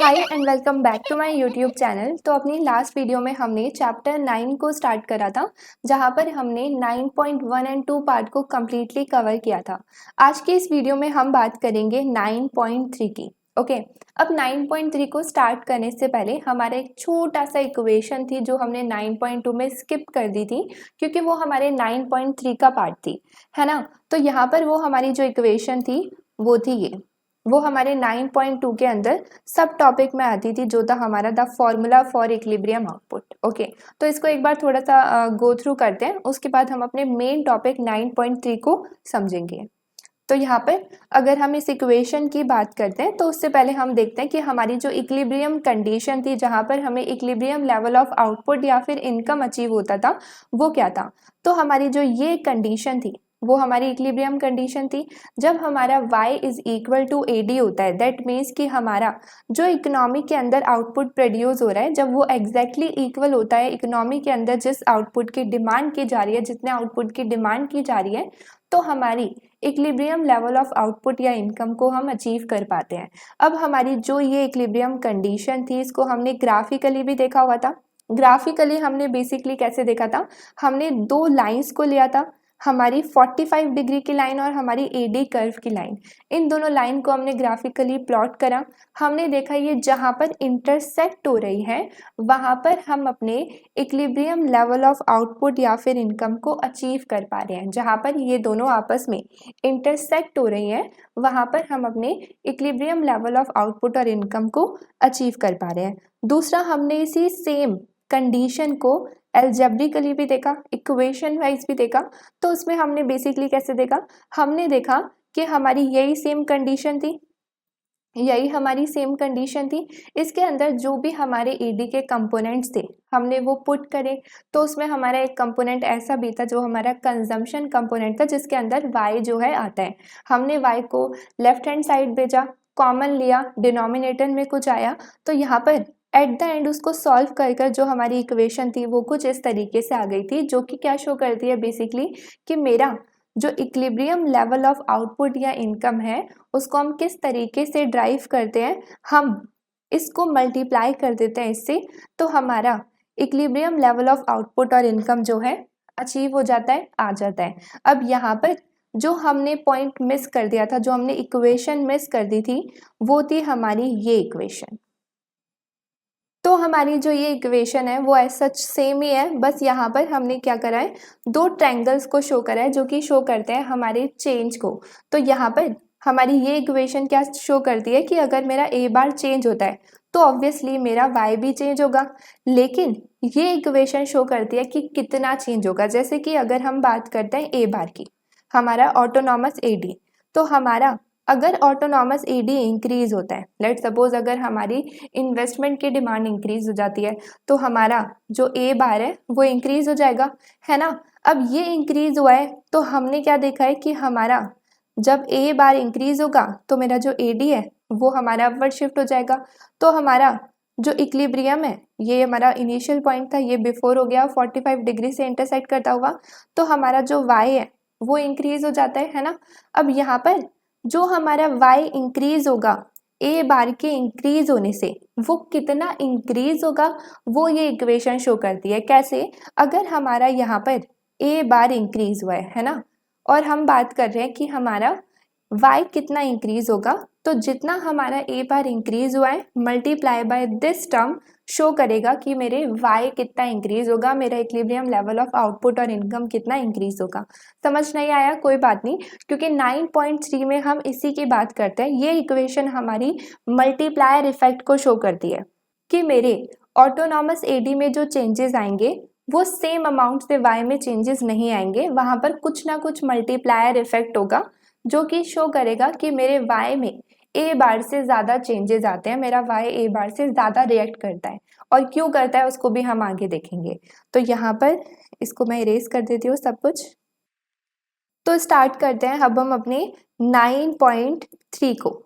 Hi and welcome back to my YouTube channel. तो अपनी last video में हमने चैप्टर 9 को स्टार्ट करा था, जहां पर हमने 9.1 एंड 2 पार्ट को कम्प्लीटली कवर किया था। आज की इस वीडियो में हम बात करेंगे 9.3 की। ओके, अब 9.3 को स्टार्ट करने से पहले हमारा एक छोटा सा इक्वेशन थी जो हमने 9.2 में स्किप कर दी थी, क्योंकि वो हमारे 9.3 का पार्ट थी, है ना। तो यहाँ पर वो हमारी जो इक्वेशन थी वो थी ये, वो हमारे 9.2 के अंदर सब टॉपिक में आती थी, जो था हमारा the formula for equilibrium output. Okay, तो इसको एक बार थोड़ा सा गो थ्रू करते हैं, उसके बाद हम अपने मेन टॉपिक 9.3 को समझेंगे। तो यहाँ पर अगर हम इस इक्वेशन की बात करते हैं तो उससे पहले हम देखते हैं कि हमारी जो इक्विलिब्रियम कंडीशन थी, जहाँ पर हमें इक्विलिब्रियम लेवल ऑफ आउटपुट या फिर इनकम अचीव होता था, वो क्या था। तो हमारी जो ये कंडीशन थी वो हमारी इक्विलिब्रियम कंडीशन थी। जब हमारा y is equal to AD होता है, दैट मीन्स कि हमारा जो इकोनॉमी के अंदर आउटपुट प्रोड्यूस हो रहा है, जब वो एग्जैक्टली इक्वल होता है इकोनॉमी के अंदर जिस आउटपुट की डिमांड की जा रही है, जितने आउटपुट की डिमांड की जा रही है, तो हमारी इक्विलिब्रियम लेवल ऑफ आउटपुट या इनकम को हम अचीव कर पाते हैं। अब हमारी जो ये इक्विलिब्रियम कंडीशन थी, इसको हमने ग्राफिकली भी देखा हुआ था। ग्राफिकली हमने बेसिकली कैसे देखा था, हमने दो लाइंस को लिया था, हमारी 45 डिग्री की लाइन और हमारी AD कर्व की लाइन। इन दोनों लाइन को हमने ग्राफिकली प्लॉट करा। हमने देखा ये जहाँ पर इंटरसेक्ट हो रही है, वहाँ पर हम अपने इक्विलिब्रियम लेवल ऑफ आउटपुट या फिर इनकम को अचीव कर पा रहे हैं। जहाँ पर ये दोनों आपस में इंटरसेक्ट हो रही हैं, वहाँ पर हम अपने इक्विलिब्रियम लेवल ऑफ आउटपुट और इनकम को अचीव कर पा रहे हैं। दूसरा, हमने इसी सेम कंडीशन को एल्जेब्रिकली भी देखा, इक्वेशन वाइज भी देखा। तो उसमें हमने बेसिकली कैसे देखा, हमने देखा कि हमारी यही सेम कंडीशन थी, यही हमारी सेम कंडीशन थी। इसके अंदर जो भी हमारे AD के कंपोनेंट्स थे हमने वो पुट करे। तो उसमें हमारा एक कंपोनेंट ऐसा भी था जो हमारा कंजम्पशन कंपोनेंट था, जिसके अंदर y जो है आता है। हमने y को लेफ्ट हैंड साइड भेजा, कॉमन लिया, डिनोमिनेटर में कुछ आया, तो यहाँ पर एट द एंड उसको सॉल्व कर कर जो हमारी इक्वेशन थी वो कुछ इस तरीके से आ गई थी, जो कि क्या शो करती है बेसिकली कि मेरा जो इक्विलिब्रियम लेवल ऑफ आउटपुट या इनकम है उसको हम किस तरीके से ड्राइव करते हैं, हम इसको मल्टीप्लाई कर देते हैं इससे, तो हमारा इक्विलिब्रियम लेवल ऑफ आउटपुट और इनकम जो है अचीव हो जाता है, आ जाता है। अब यहाँ पर जो हमने पॉइंट मिस कर दिया था, जो हमने इक्वेशन मिस कर दी थी, वो थी हमारी ये इक्वेशन। तो हमारी जो ये इक्वेशन है वो एज सच सेम ही है, बस यहाँ पर हमने क्या करा है, दो ट्रायंगल्स को शो करा है जो कि शो करते हैं हमारे चेंज को। तो यहाँ पर हमारी ये इक्वेशन क्या शो करती है कि अगर मेरा A बार चेंज होता है तो ऑब्वियसली मेरा Y भी चेंज होगा, लेकिन ये इक्वेशन शो करती है कि कितना चेंज होगा। जैसे कि अगर हम बात करते हैं A बार की, हमारा ऑटोनॉमस AD, तो हमारा अगर ऑटोनॉमस AD इंक्रीज होता है, लेट सपोज अगर हमारी इन्वेस्टमेंट की डिमांड इंक्रीज हो जाती है, तो हमारा जो A बार है वो इंक्रीज हो जाएगा, है ना। अब ये इंक्रीज हुआ है तो हमने क्या देखा है कि हमारा जब A बार इंक्रीज होगा तो मेरा जो AD है वो हमारा अपवर्ड शिफ्ट हो जाएगा। तो हमारा जो इक्विलिब्रियम है, ये हमारा इनिशियल पॉइंट था, ये बिफोर हो गया 45 डिग्री से इंटरसेक्ट करता हुआ, तो हमारा जो Y है वो इंक्रीज हो जाता है ना। अब यहाँ पर जो हमारा y इंक्रीज होगा A बार के इंक्रीज होने से, वो कितना इंक्रीज होगा वो ये इक्वेशन शो करती है। कैसे, अगर हमारा यहाँ पर A बार इंक्रीज हुआ है ना, और हम बात कर रहे हैं कि हमारा y कितना इंक्रीज होगा, तो जितना हमारा A बार इंक्रीज हुआ है multiply by this term show करेगा कि मेरे y कितना इंक्रीज होगा, मेरा इक्विलिब्रियम लेवल ऑफ आउटपुट और इनकम कितना इंक्रीज होगा। समझ नहीं आया, कोई बात नहीं, क्योंकि 9.3 में हम इसी की बात करते हैं। ये इक्वेशन हमारी मल्टीप्लायर इफेक्ट को शो करती है कि मेरे ऑटोनॉमस AD में जो चेंजेस आएंगे वो सेम अमाउंट से y में चेंजेस नहीं आएंगे, वहां पर कुछ ना कुछ मल्टीप्लायर इफेक्ट होगा जो कि शो करेगा कि मेरे y में A बार से ज़्यादा चेंजेस आते हैं, मेरा y A बार से ज़्यादा रिएक्ट करता है, और क्यों करता है उसको भी हम आगे देखेंगे। तो यहाँ पर इसको मैं इरेज कर देती हूँ सब कुछ। तो स्टार्ट करते हैं अब हम अपने 9.3 को।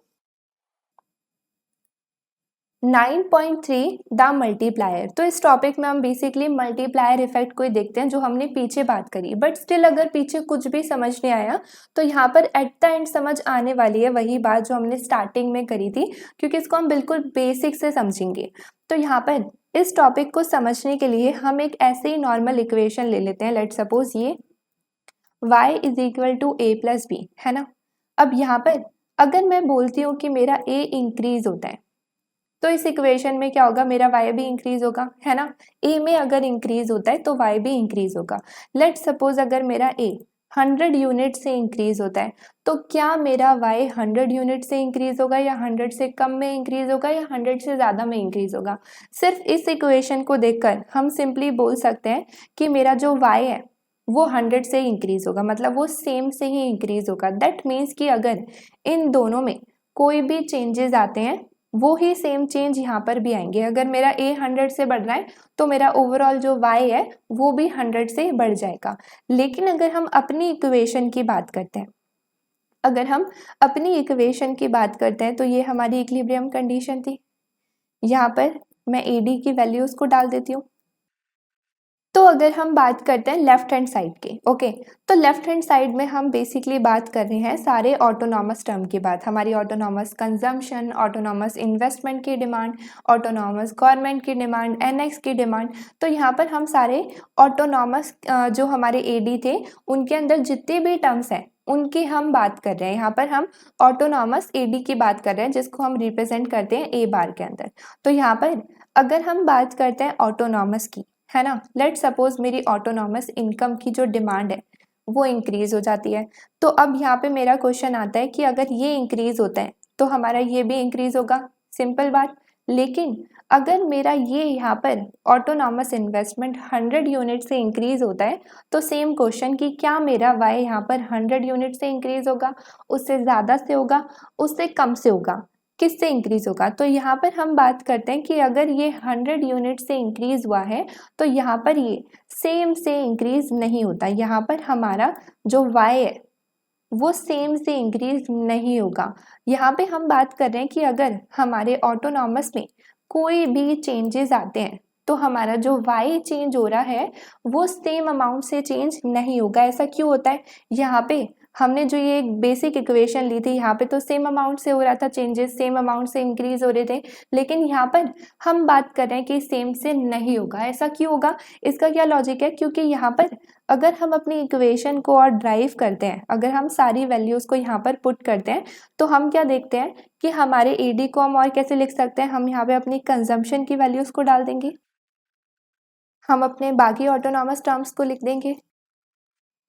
9.3 द मल्टीप्लायर। तो इस टॉपिक में हम बेसिकली मल्टीप्लायर इफेक्ट को ही देखते हैं जो हमने पीछे बात करी, बट स्टिल अगर पीछे कुछ भी समझ नहीं आया तो यहाँ पर एट द एंड समझ आने वाली है वही बात जो हमने स्टार्टिंग में करी थी, क्योंकि इसको हम बिल्कुल बेसिक से समझेंगे। तो यहाँ पर इस टॉपिक को समझने के लिए हम एक ऐसे ही नॉर्मल इक्वेशन ले लेते हैं। लेट सपोज ये y is equal to a plus B है ना। अब यहाँ पर अगर मैं बोलती हूँ कि मेरा a इंक्रीज होता है तो इस इक्वेशन में क्या होगा, मेरा y भी इंक्रीज होगा है ना। a में अगर इंक्रीज होता है तो y भी इंक्रीज होगा। लेट सपोज अगर मेरा a 100 यूनिट से इंक्रीज होता है तो क्या मेरा y 100 यूनिट से इंक्रीज होगा या 100 से कम में इंक्रीज होगा या 100 से ज़्यादा में इंक्रीज होगा। सिर्फ इस इक्वेशन को देखकर हम सिंपली बोल सकते हैं कि मेरा जो y है वो 100 से इंक्रीज होगा, मतलब वो सेम से ही इंक्रीज होगा। दैट मीन्स कि अगर इन दोनों में कोई भी चेंजेस आते हैं वो ही सेम चेंज यहाँ पर भी आएंगे। अगर मेरा a 100 से बढ़ रहा है तो मेरा ओवरऑल जो y है वो भी 100 से बढ़ जाएगा। लेकिन अगर हम अपनी इक्वेशन की बात करते हैं, अगर हम अपनी इक्वेशन की बात करते हैं तो ये हमारी इक्विलिब्रियम कंडीशन थी। यहाँ पर मैं AD की वैल्यूज को डाल देती हूँ। तो अगर हम बात करते हैं लेफ्ट हैंड साइड के, ओके, तो लेफ्ट हैंड साइड में हम बेसिकली बात कर रहे हैं सारे ऑटोनॉमस टर्म की बात, हमारी ऑटोनॉमस कंजम्पशन, ऑटोनॉमस इन्वेस्टमेंट की डिमांड, ऑटोनॉमस गवर्नमेंट की डिमांड, एनएक्स की डिमांड। तो यहाँ पर हम सारे ऑटोनॉमस जो हमारे एडी थे उनके अंदर जितने भी टर्म्स हैं उनकी हम बात कर रहे हैं। यहाँ पर हम ऑटोनॉमस एडी की बात कर रहे हैं जिसको हम रिप्रेजेंट करते हैं ए बार के अंदर। तो यहाँ पर अगर हम बात करते हैं ऑटोनॉमस की, है ना, लेट सपोज मेरी ऑटोनॉमस इनकम की जो डिमांड है वो इंक्रीज हो जाती है। तो अब यहाँ पे मेरा क्वेश्चन आता है कि अगर ये इंक्रीज होता है तो हमारा ये भी इंक्रीज होगा, सिंपल बात। लेकिन अगर मेरा ये यहाँ पर ऑटोनॉमस इन्वेस्टमेंट 100 यूनिट से इंक्रीज होता है तो सेम क्वेश्चन कि क्या मेरा वाई यहाँ पर 100 यूनिट से इंक्रीज होगा, उससे ज़्यादा से होगा, उससे कम से होगा, किससे इंक्रीज होगा। तो यहाँ पर हम बात करते हैं कि अगर ये 100 यूनिट से इंक्रीज हुआ है तो यहाँ पर ये सेम से इंक्रीज नहीं होता। यहाँ पर हमारा जो y है वो सेम से इंक्रीज नहीं होगा। यहाँ पे हम बात कर रहे हैं कि अगर हमारे ऑटोनॉमस में कोई भी चेंजेस आते हैं तो हमारा जो y चेंज हो रहा है वो सेम अमाउंट से चेंज नहीं होगा। ऐसा क्यों होता है, यहाँ पे हमने जो ये एक बेसिक इक्वेशन ली थी यहाँ पे तो सेम अमाउंट से हो रहा था चेंजेस, सेम अमाउंट से इंक्रीज हो रहे थे। लेकिन यहाँ पर हम बात कर रहे हैं कि सेम से नहीं होगा। ऐसा क्यों होगा, इसका क्या लॉजिक है, क्योंकि यहाँ पर अगर हम अपनी इक्वेशन को और ड्राइव करते हैं, अगर हम सारी वैल्यूज़ को यहाँ पर पुट करते हैं तो हम क्या देखते हैं कि हमारे एडी को हम और कैसे लिख सकते हैं, हम यहाँ पे अपनी कंजम्पशन की वैल्यूज़ को डाल देंगे, हम अपने बाकी ऑटोनॉमस टर्म्स को लिख देंगे।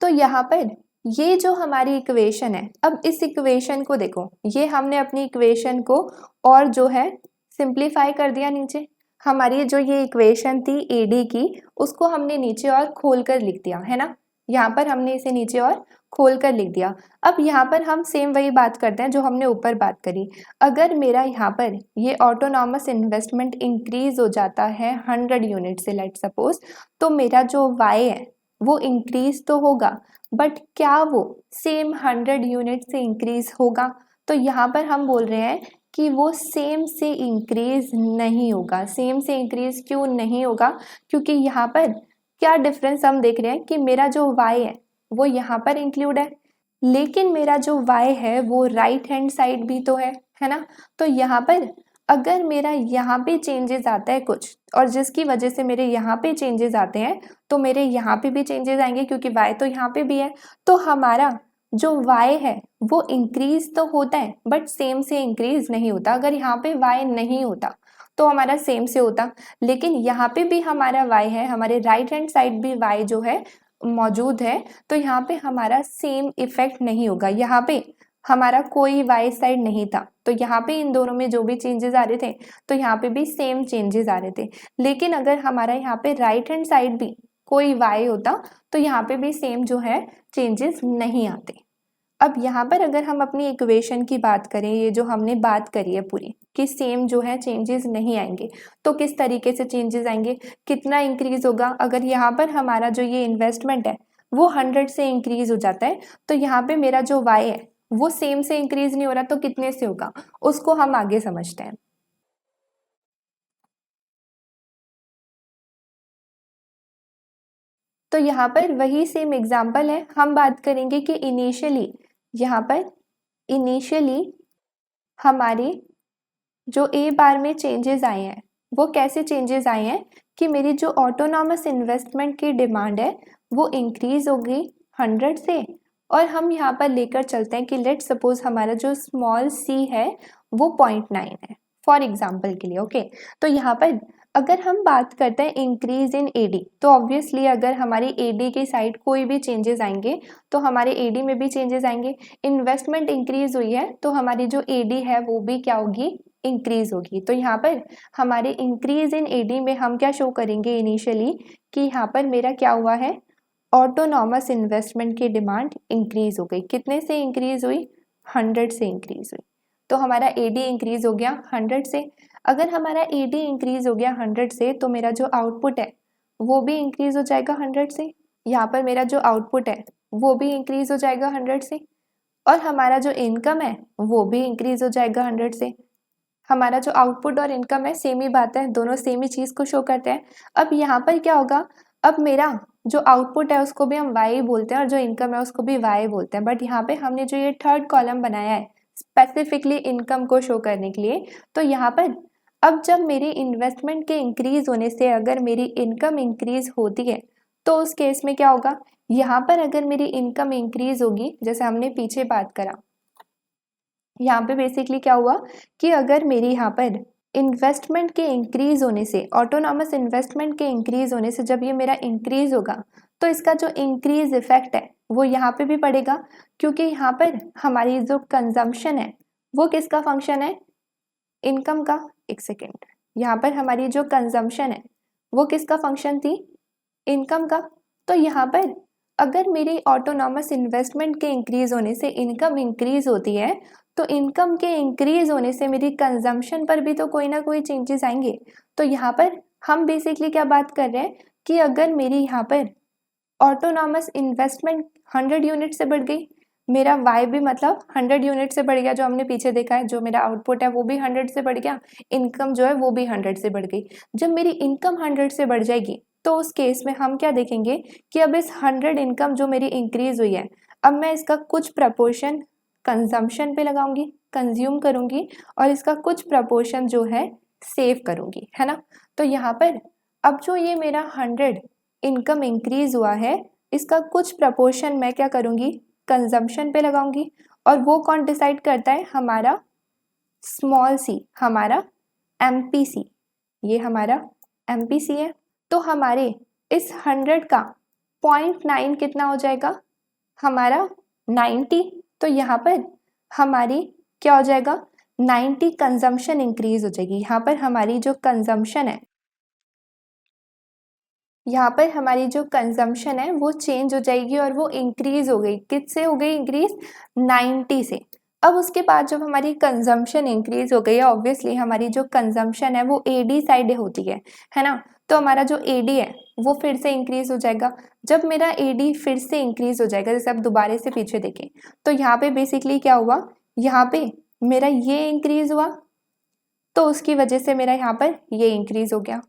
तो यहाँ पर ये जो हमारी इक्वेशन है, अब इस इक्वेशन को देखो, ये हमने अपनी इक्वेशन को और जो है सिंप्लीफाई कर दिया। नीचे हमारी जो ये इक्वेशन थी एडी की उसको हमने नीचे और खोल कर लिख दिया, है ना। यहाँ पर हमने इसे नीचे और खोल कर लिख दिया। अब यहाँ पर हम सेम वही बात करते हैं जो हमने ऊपर बात करी। अगर मेरा यहाँ पर ये ऑटोनॉमस इन्वेस्टमेंट इंक्रीज हो जाता है 100 यूनिट से, लेट सपोज, तो मेरा जो वाई है वो इंक्रीज तो होगा, बट क्या वो सेम 100 यूनिट से इंक्रीज होगा। तो यहाँ पर हम बोल रहे हैं कि वो सेम से इंक्रीज नहीं होगा। सेम से इंक्रीज क्यों नहीं होगा, क्योंकि यहाँ पर क्या डिफरेंस हम देख रहे हैं कि मेरा जो y है वो यहाँ पर इंक्लूड है, लेकिन मेरा जो y है वो राइट हैंड साइड भी तो है ना। तो यहाँ पर अगर मेरा यहाँ पे चेंजेस आता है कुछ और जिसकी वजह से मेरे यहाँ पे चेंजेस आते हैं तो मेरे यहाँ पे भी चेंजेस आएंगे, क्योंकि y तो यहाँ पे भी है। तो हमारा जो y है वो इंक्रीज तो होता है बट सेम से इंक्रीज नहीं होता। अगर यहाँ पे y नहीं होता तो हमारा सेम से होता, लेकिन यहाँ पे भी हमारा y है, हमारे राइट हैंड साइड भी y जो है मौजूद है, तो यहाँ पे हमारा सेम इफेक्ट नहीं होगा। यहाँ पे हमारा कोई y साइड नहीं था तो यहाँ पे इन दोनों में जो भी चेंजेस आ रहे थे तो यहाँ पे भी सेम चेंजेस आ रहे थे। लेकिन अगर हमारा यहाँ पे राइट हैंड साइड भी कोई y होता तो यहाँ पे भी सेम जो है चेंजेस नहीं आते। अब यहाँ पर अगर हम अपनी इक्वेशन की बात करें, ये जो हमने बात करी है पूरी कि सेम जो है चेंजेस नहीं आएंगे, तो किस तरीके से चेंजेस आएंगे, कितना इंक्रीज होगा। अगर यहाँ पर हमारा जो ये इन्वेस्टमेंट है वो 100 से इंक्रीज हो जाता है तो यहाँ पे मेरा जो y है वो सेम से इंक्रीज नहीं हो रहा तो कितने से होगा, उसको हम आगे समझते हैं। तो यहाँ पर वही सेम एग्जाम्पल है, हम बात करेंगे कि इनिशियली यहाँ पर इनिशियली हमारी जो ए बार में चेंजेस आए हैं वो कैसे चेंजेस आए हैं कि मेरी जो ऑटोनॉमस इन्वेस्टमेंट की डिमांड है वो इंक्रीज हो गई 100 से, और हम यहाँ पर लेकर चलते हैं कि लेट सपोज हमारा जो स्मॉल सी है वो 0.9 है फॉर एग्जाम्पल के लिए। ओके, तो यहाँ पर अगर हम बात करते हैं इंक्रीज इन एडी, तो ऑब्वियसली अगर हमारी एडी की साइड कोई भी चेंजेस आएंगे तो हमारे एडी में भी चेंजेस आएंगे। इन्वेस्टमेंट इंक्रीज हुई है तो हमारी जो एडी है वो भी क्या होगी, इंक्रीज होगी। तो यहाँ पर हमारे इंक्रीज इन एडी में हम क्या शो करेंगे इनिशियली कि यहाँ पर मेरा क्या हुआ है, ऑटोनॉमस इन्वेस्टमेंट की डिमांड इंक्रीज हो गई। कितने से इंक्रीज हुई, 100 से इंक्रीज हुई। तो हमारा एडी इंक्रीज हो गया 100 से। अगर हमारा एडी इंक्रीज हो गया 100 से तो मेरा जो आउटपुट है वो भी इंक्रीज हो जाएगा 100 से। यहाँ पर मेरा जो आउटपुट है वो भी इंक्रीज हो जाएगा 100 से, और हमारा जो इनकम है वो भी इंक्रीज हो जाएगा 100 से। हमारा जो आउटपुट और इनकम है सेम ही बात है, दोनों सेम ही चीज़ को शो करते हैं। अब यहाँ पर क्या होगा, अब मेरा जो आउटपुट है उसको भी हम वाई बोलते हैं और जो इनकम है उसको भी वाई बोलते हैं, बट यहाँ पे हमने जो ये थर्ड कॉलम बनाया है स्पेसिफिकली इनकम को शो करने के लिए, तो यहाँ पर अब जब मेरी इन्वेस्टमेंट के इंक्रीज होने से अगर मेरी इनकम इंक्रीज होती है तो उस केस में क्या होगा, यहाँ पर अगर मेरी इनकम इंक्रीज होगी जैसे हमने पीछे बात करा, यहाँ पे बेसिकली क्या हुआ कि अगर मेरी यहाँ पर इन्वेस्टमेंट के इंक्रीज होने से, ऑटोनॉमस इन्वेस्टमेंट के इंक्रीज होने से जब ये मेरा इंक्रीज होगा तो इसका जो इंक्रीज इफेक्ट है वो यहाँ पे भी पड़ेगा, क्योंकि यहाँ पर हमारी जो कंजम्पशन है वो किसका फंक्शन है, इनकम का। एक सेकेंड, यहाँ पर हमारी जो कंजम्पशन है वो किसका फंक्शन थी, इनकम का। तो यहाँ पर अगर मेरी ऑटोनॉमस इन्वेस्टमेंट के इंक्रीज होने से इनकम इंक्रीज होती है तो इनकम के इंक्रीज होने से मेरी कंजम्पशन पर भी तो कोई ना कोई चेंजेस आएंगे। तो यहाँ पर हम बेसिकली क्या बात कर रहे हैं कि अगर मेरी यहाँ पर ऑटोनॉमस इन्वेस्टमेंट 100 यूनिट से बढ़ गई, मेरा वाई भी मतलब 100 यूनिट से बढ़ गया, जो हमने पीछे देखा है, जो मेरा आउटपुट है वो भी 100 से बढ़ गया, इनकम जो है वो भी 100 से बढ़ गई। जब मेरी इनकम 100 से बढ़ जाएगी तो उस केस में हम क्या देखेंगे कि अब इस 100 इनकम जो मेरी इंक्रीज हुई है अब मैं इसका कुछ प्रपोर्शन कंजम्पशन पे लगाऊंगी, कंज्यूम करूंगी, और इसका कुछ प्रपोर्शन जो है सेव करूंगी, है ना। तो यहाँ पर अब जो ये मेरा 100 इनकम इंक्रीज हुआ है इसका कुछ प्रपोर्शन मैं क्या करूंगी, कंजम्पशन पे लगाऊंगी, और वो कौन डिसाइड करता है, हमारा स्मॉल सी, हमारा MPC, ये हमारा MPC है। तो हमारे इस 100 का 0.9 कितना हो जाएगा, हमारा 90। तो यहाँ पर हमारी क्या हो जाएगा, 90 कंजम्पशन इंक्रीज हो जाएगी। यहाँ पर हमारी जो कंजम्पशन है, यहाँ पर हमारी जो कंजम्पशन है वो चेंज हो जाएगी और वो इंक्रीज हो गई, किससे हो गई इंक्रीज, 90 से। अब उसके बाद जब हमारी कंजम्पशन इंक्रीज हो गई है, ऑब्वियसली हमारी जो कंजम्पशन है वो AD साइड होती है ना। तो हमारा जो AD है वो फिर से इंक्रीज हो जाएगा। जब मेरा AD फिर से इंक्रीज हो जाएगा, जैसे आप दोबारा से पीछे देखें तो यहाँ पे बेसिकली क्या हुआ, यहाँ पे मेरा ये इंक्रीज हुआ तो उसकी वजह से मेरा यहाँ पर ये इंक्रीज हो गया।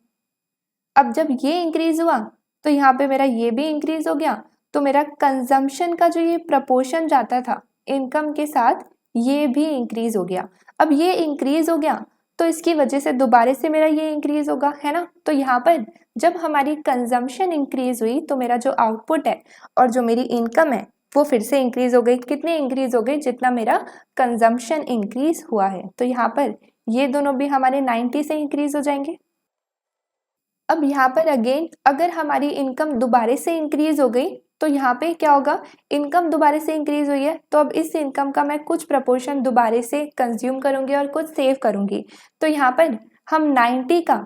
अब जब ये इंक्रीज हुआ तो यहाँ पे मेरा ये भी इंक्रीज हो गया, तो मेरा कंजम्पशन का जो ये प्रपोर्शन जाता था इनकम के साथ ये भी इंक्रीज हो गया। अब ये इंक्रीज हो गया तो इसकी वजह से दोबारा से मेरा ये इंक्रीज होगा, है ना। तो यहाँ पर जब हमारी कंजम्पशन इंक्रीज हुई तो मेरा जो आउटपुट है और जो मेरी इनकम है वो फिर से इंक्रीज हो गई। कितनी इंक्रीज हो गई, जितना मेरा कंजम्पशन इंक्रीज हुआ है। तो यहाँ पर ये दोनों भी हमारे 90 से इंक्रीज हो जाएंगे। अब यहाँ पर अगेन अगर हमारी इनकम दोबारा से इंक्रीज हो गई तो यहाँ पे क्या होगा, इनकम दोबारा से इंक्रीज हुई है तो अब इस इनकम का मैं कुछ प्रपोर्शन दोबारा से कंज्यूम करूंगी और कुछ सेव करूंगी। तो यहाँ पर हम 90 का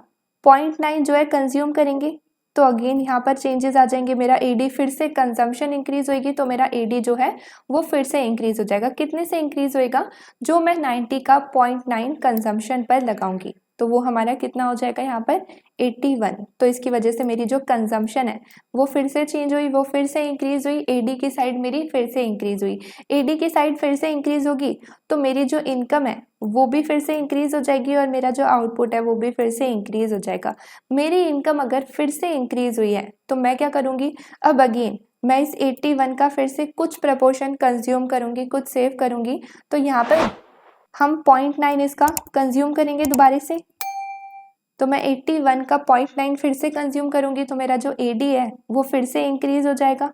0.9 जो है कंज्यूम करेंगे, तो अगेन यहाँ पर चेंजेस आ जाएंगे। मेरा AD फिर से कंजम्पशन इंक्रीज होगी तो मेरा AD जो है वो फिर से इंक्रीज हो जाएगा। कितने से इंक्रीज होएगा, जो मैं 90 का 0.9 कंजम्पशन पर लगाऊंगी। तो वो हमारा कितना हो जाएगा यहाँ पर 81। तो इसकी वजह से मेरी जो कंजम्पशन है वो फिर से चेंज हुई, वो फिर से इंक्रीज हुई, एडी की साइड मेरी फिर से इंक्रीज हुई। एडी की साइड फिर से इंक्रीज होगी तो मेरी जो इनकम है वो भी फिर से इंक्रीज हो जाएगी और मेरा जो आउटपुट है वो भी फिर से इंक्रीज हो जाएगा। मेरी इनकम अगर फिर से इंक्रीज हुई है तो मैं क्या करूँगी, अब अगेन मैं इस 81 का फिर से कुछ प्रपोर्शन कंज्यूम करूँगी, कुछ सेव करूँगी। तो यहाँ पर हम 0.9 इसका कंज्यूम करेंगे दोबारा से। तो मैं 81 का 0.9 फिर से कंज्यूम करूँगी तो मेरा जो एडी है वो फिर से इंक्रीज हो जाएगा।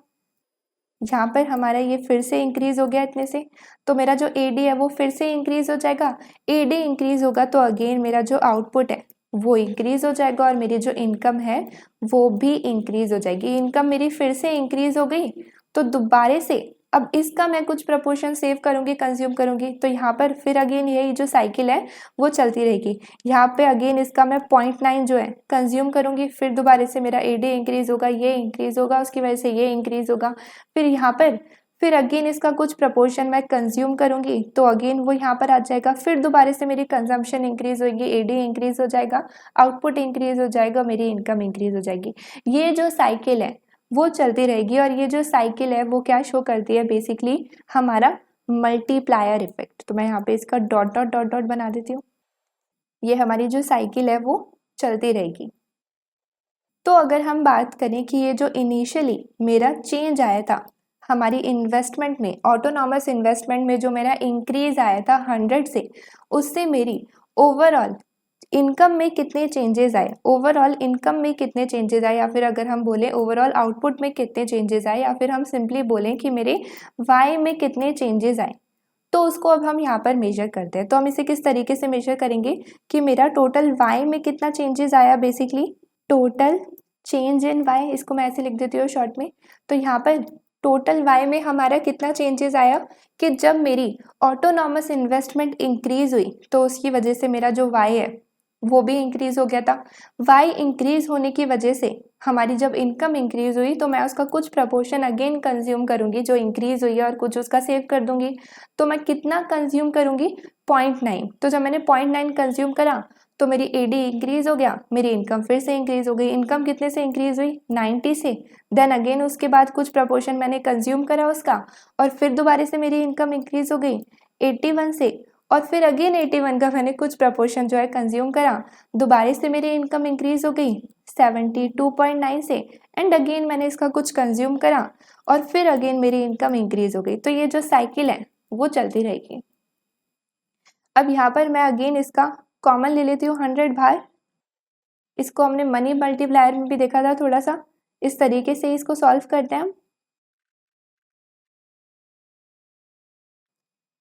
यहाँ पर हमारा ये फिर से इंक्रीज हो गया इतने से, तो मेरा जो एडी है वो फिर से इंक्रीज हो जाएगा। एडी इंक्रीज होगा तो अगेन मेरा जो आउटपुट है वो इंक्रीज हो जाएगा और मेरी जो इनकम है वो भी इंक्रीज हो जाएगी। इनकम मेरी फिर से इंक्रीज हो गई तो दोबारा से अब इसका मैं कुछ प्रपोर्शन सेव करूँगी, कंज्यूम करूँगी। तो यहाँ पर फिर अगेन यही जो साइकिल है वो चलती रहेगी। यहाँ पे अगेन इसका मैं 0.9 जो है कंज्यूम करूँगी, फिर दोबारा से मेरा एडी इंक्रीज होगा, ये इंक्रीज होगा, उसकी वजह से ये इंक्रीज होगा। फिर यहाँ पर फिर अगेन इसका कुछ प्रपोर्शन मैं कंज्यूम करूँगी तो अगेन वो यहाँ पर आ जाएगा। फिर दोबारा से मेरी कंजम्पशन इंक्रीज होगी, एडी इंक्रीज हो जाएगा, आउटपुट इंक्रीज हो जाएगा, मेरी इनकम इंक्रीज हो जाएगी। ये जो साइकिल है वो चलती रहेगी और ये जो साइकिल है वो क्या शो करती है, बेसिकली हमारा मल्टीप्लायर इफेक्ट। तो मैं यहाँ पे इसका डॉट डॉट डॉट डॉट बना देती हूँ। ये हमारी जो साइकिल है वो चलती रहेगी। तो अगर हम बात करें कि ये जो इनिशियली मेरा चेंज आया था हमारी इन्वेस्टमेंट में, ऑटोनॉमस इन्वेस्टमेंट में जो मेरा इंक्रीज आया था 100 से, उससे मेरी ओवरऑल इनकम में कितने चेंजेस आए, ओवरऑल इनकम में कितने चेंजेस आए, या फिर अगर हम बोलें ओवरऑल आउटपुट में कितने चेंजेस आए, या फिर हम सिंपली बोलें कि मेरे वाई में कितने चेंजेस आए, तो उसको अब हम यहाँ पर मेजर करते हैं। तो हम इसे किस तरीके से मेजर करेंगे कि मेरा टोटल वाई में कितना चेंजेस आया, basically total change in Y, इसको मैं ऐसे लिख देती हूँ शॉर्ट में। तो यहाँ पर टोटल वाई में हमारा कितना चेंजेस आया कि जब मेरी ऑटोनॉमस इन्वेस्टमेंट इंक्रीज हुई तो उसकी वजह से मेरा जो वाई है वो भी इंक्रीज हो गया था। वाई इंक्रीज होने की वजह से हमारी जब इनकम इंक्रीज हुई तो मैं उसका कुछ प्रपोर्शन अगेन कंज्यूम करूंगी जो इंक्रीज हुई है और कुछ उसका सेव कर दूंगी। तो मैं कितना कंज्यूम करूंगी, 0.9। तो जब मैंने 0.9 कंज्यूम करा तो मेरी एडी इंक्रीज हो गया, मेरी इनकम फिर से इंक्रीज हो गई। इनकम कितने से इंक्रीज हुई, 90 से। देन अगेन उसके बाद कुछ प्रपोर्शन मैंने कंज्यूम करा उसका और फिर दोबारा से मेरी इनकम इंक्रीज हो गई 81 से, और फिर अगेन 81 का मैंने कुछ प्रपोर्शन जो है कंज्यूम करा, दोबारा से मेरी इनकम इंक्रीज हो गई 72.9 से, एंड अगेन मैंने इसका कुछ कंज्यूम करा और फिर अगेन मेरी इनकम इंक्रीज हो गई। तो ये जो साइकिल है वो चलती रहेगी। अब यहाँ पर मैं अगेन इसका कॉमन ले लेती हूँ 100 बाहर। इसको हमने मनी मल्टीप्लायर में भी देखा था थोड़ा सा, इस तरीके से इसको सॉल्व करते हैं हम।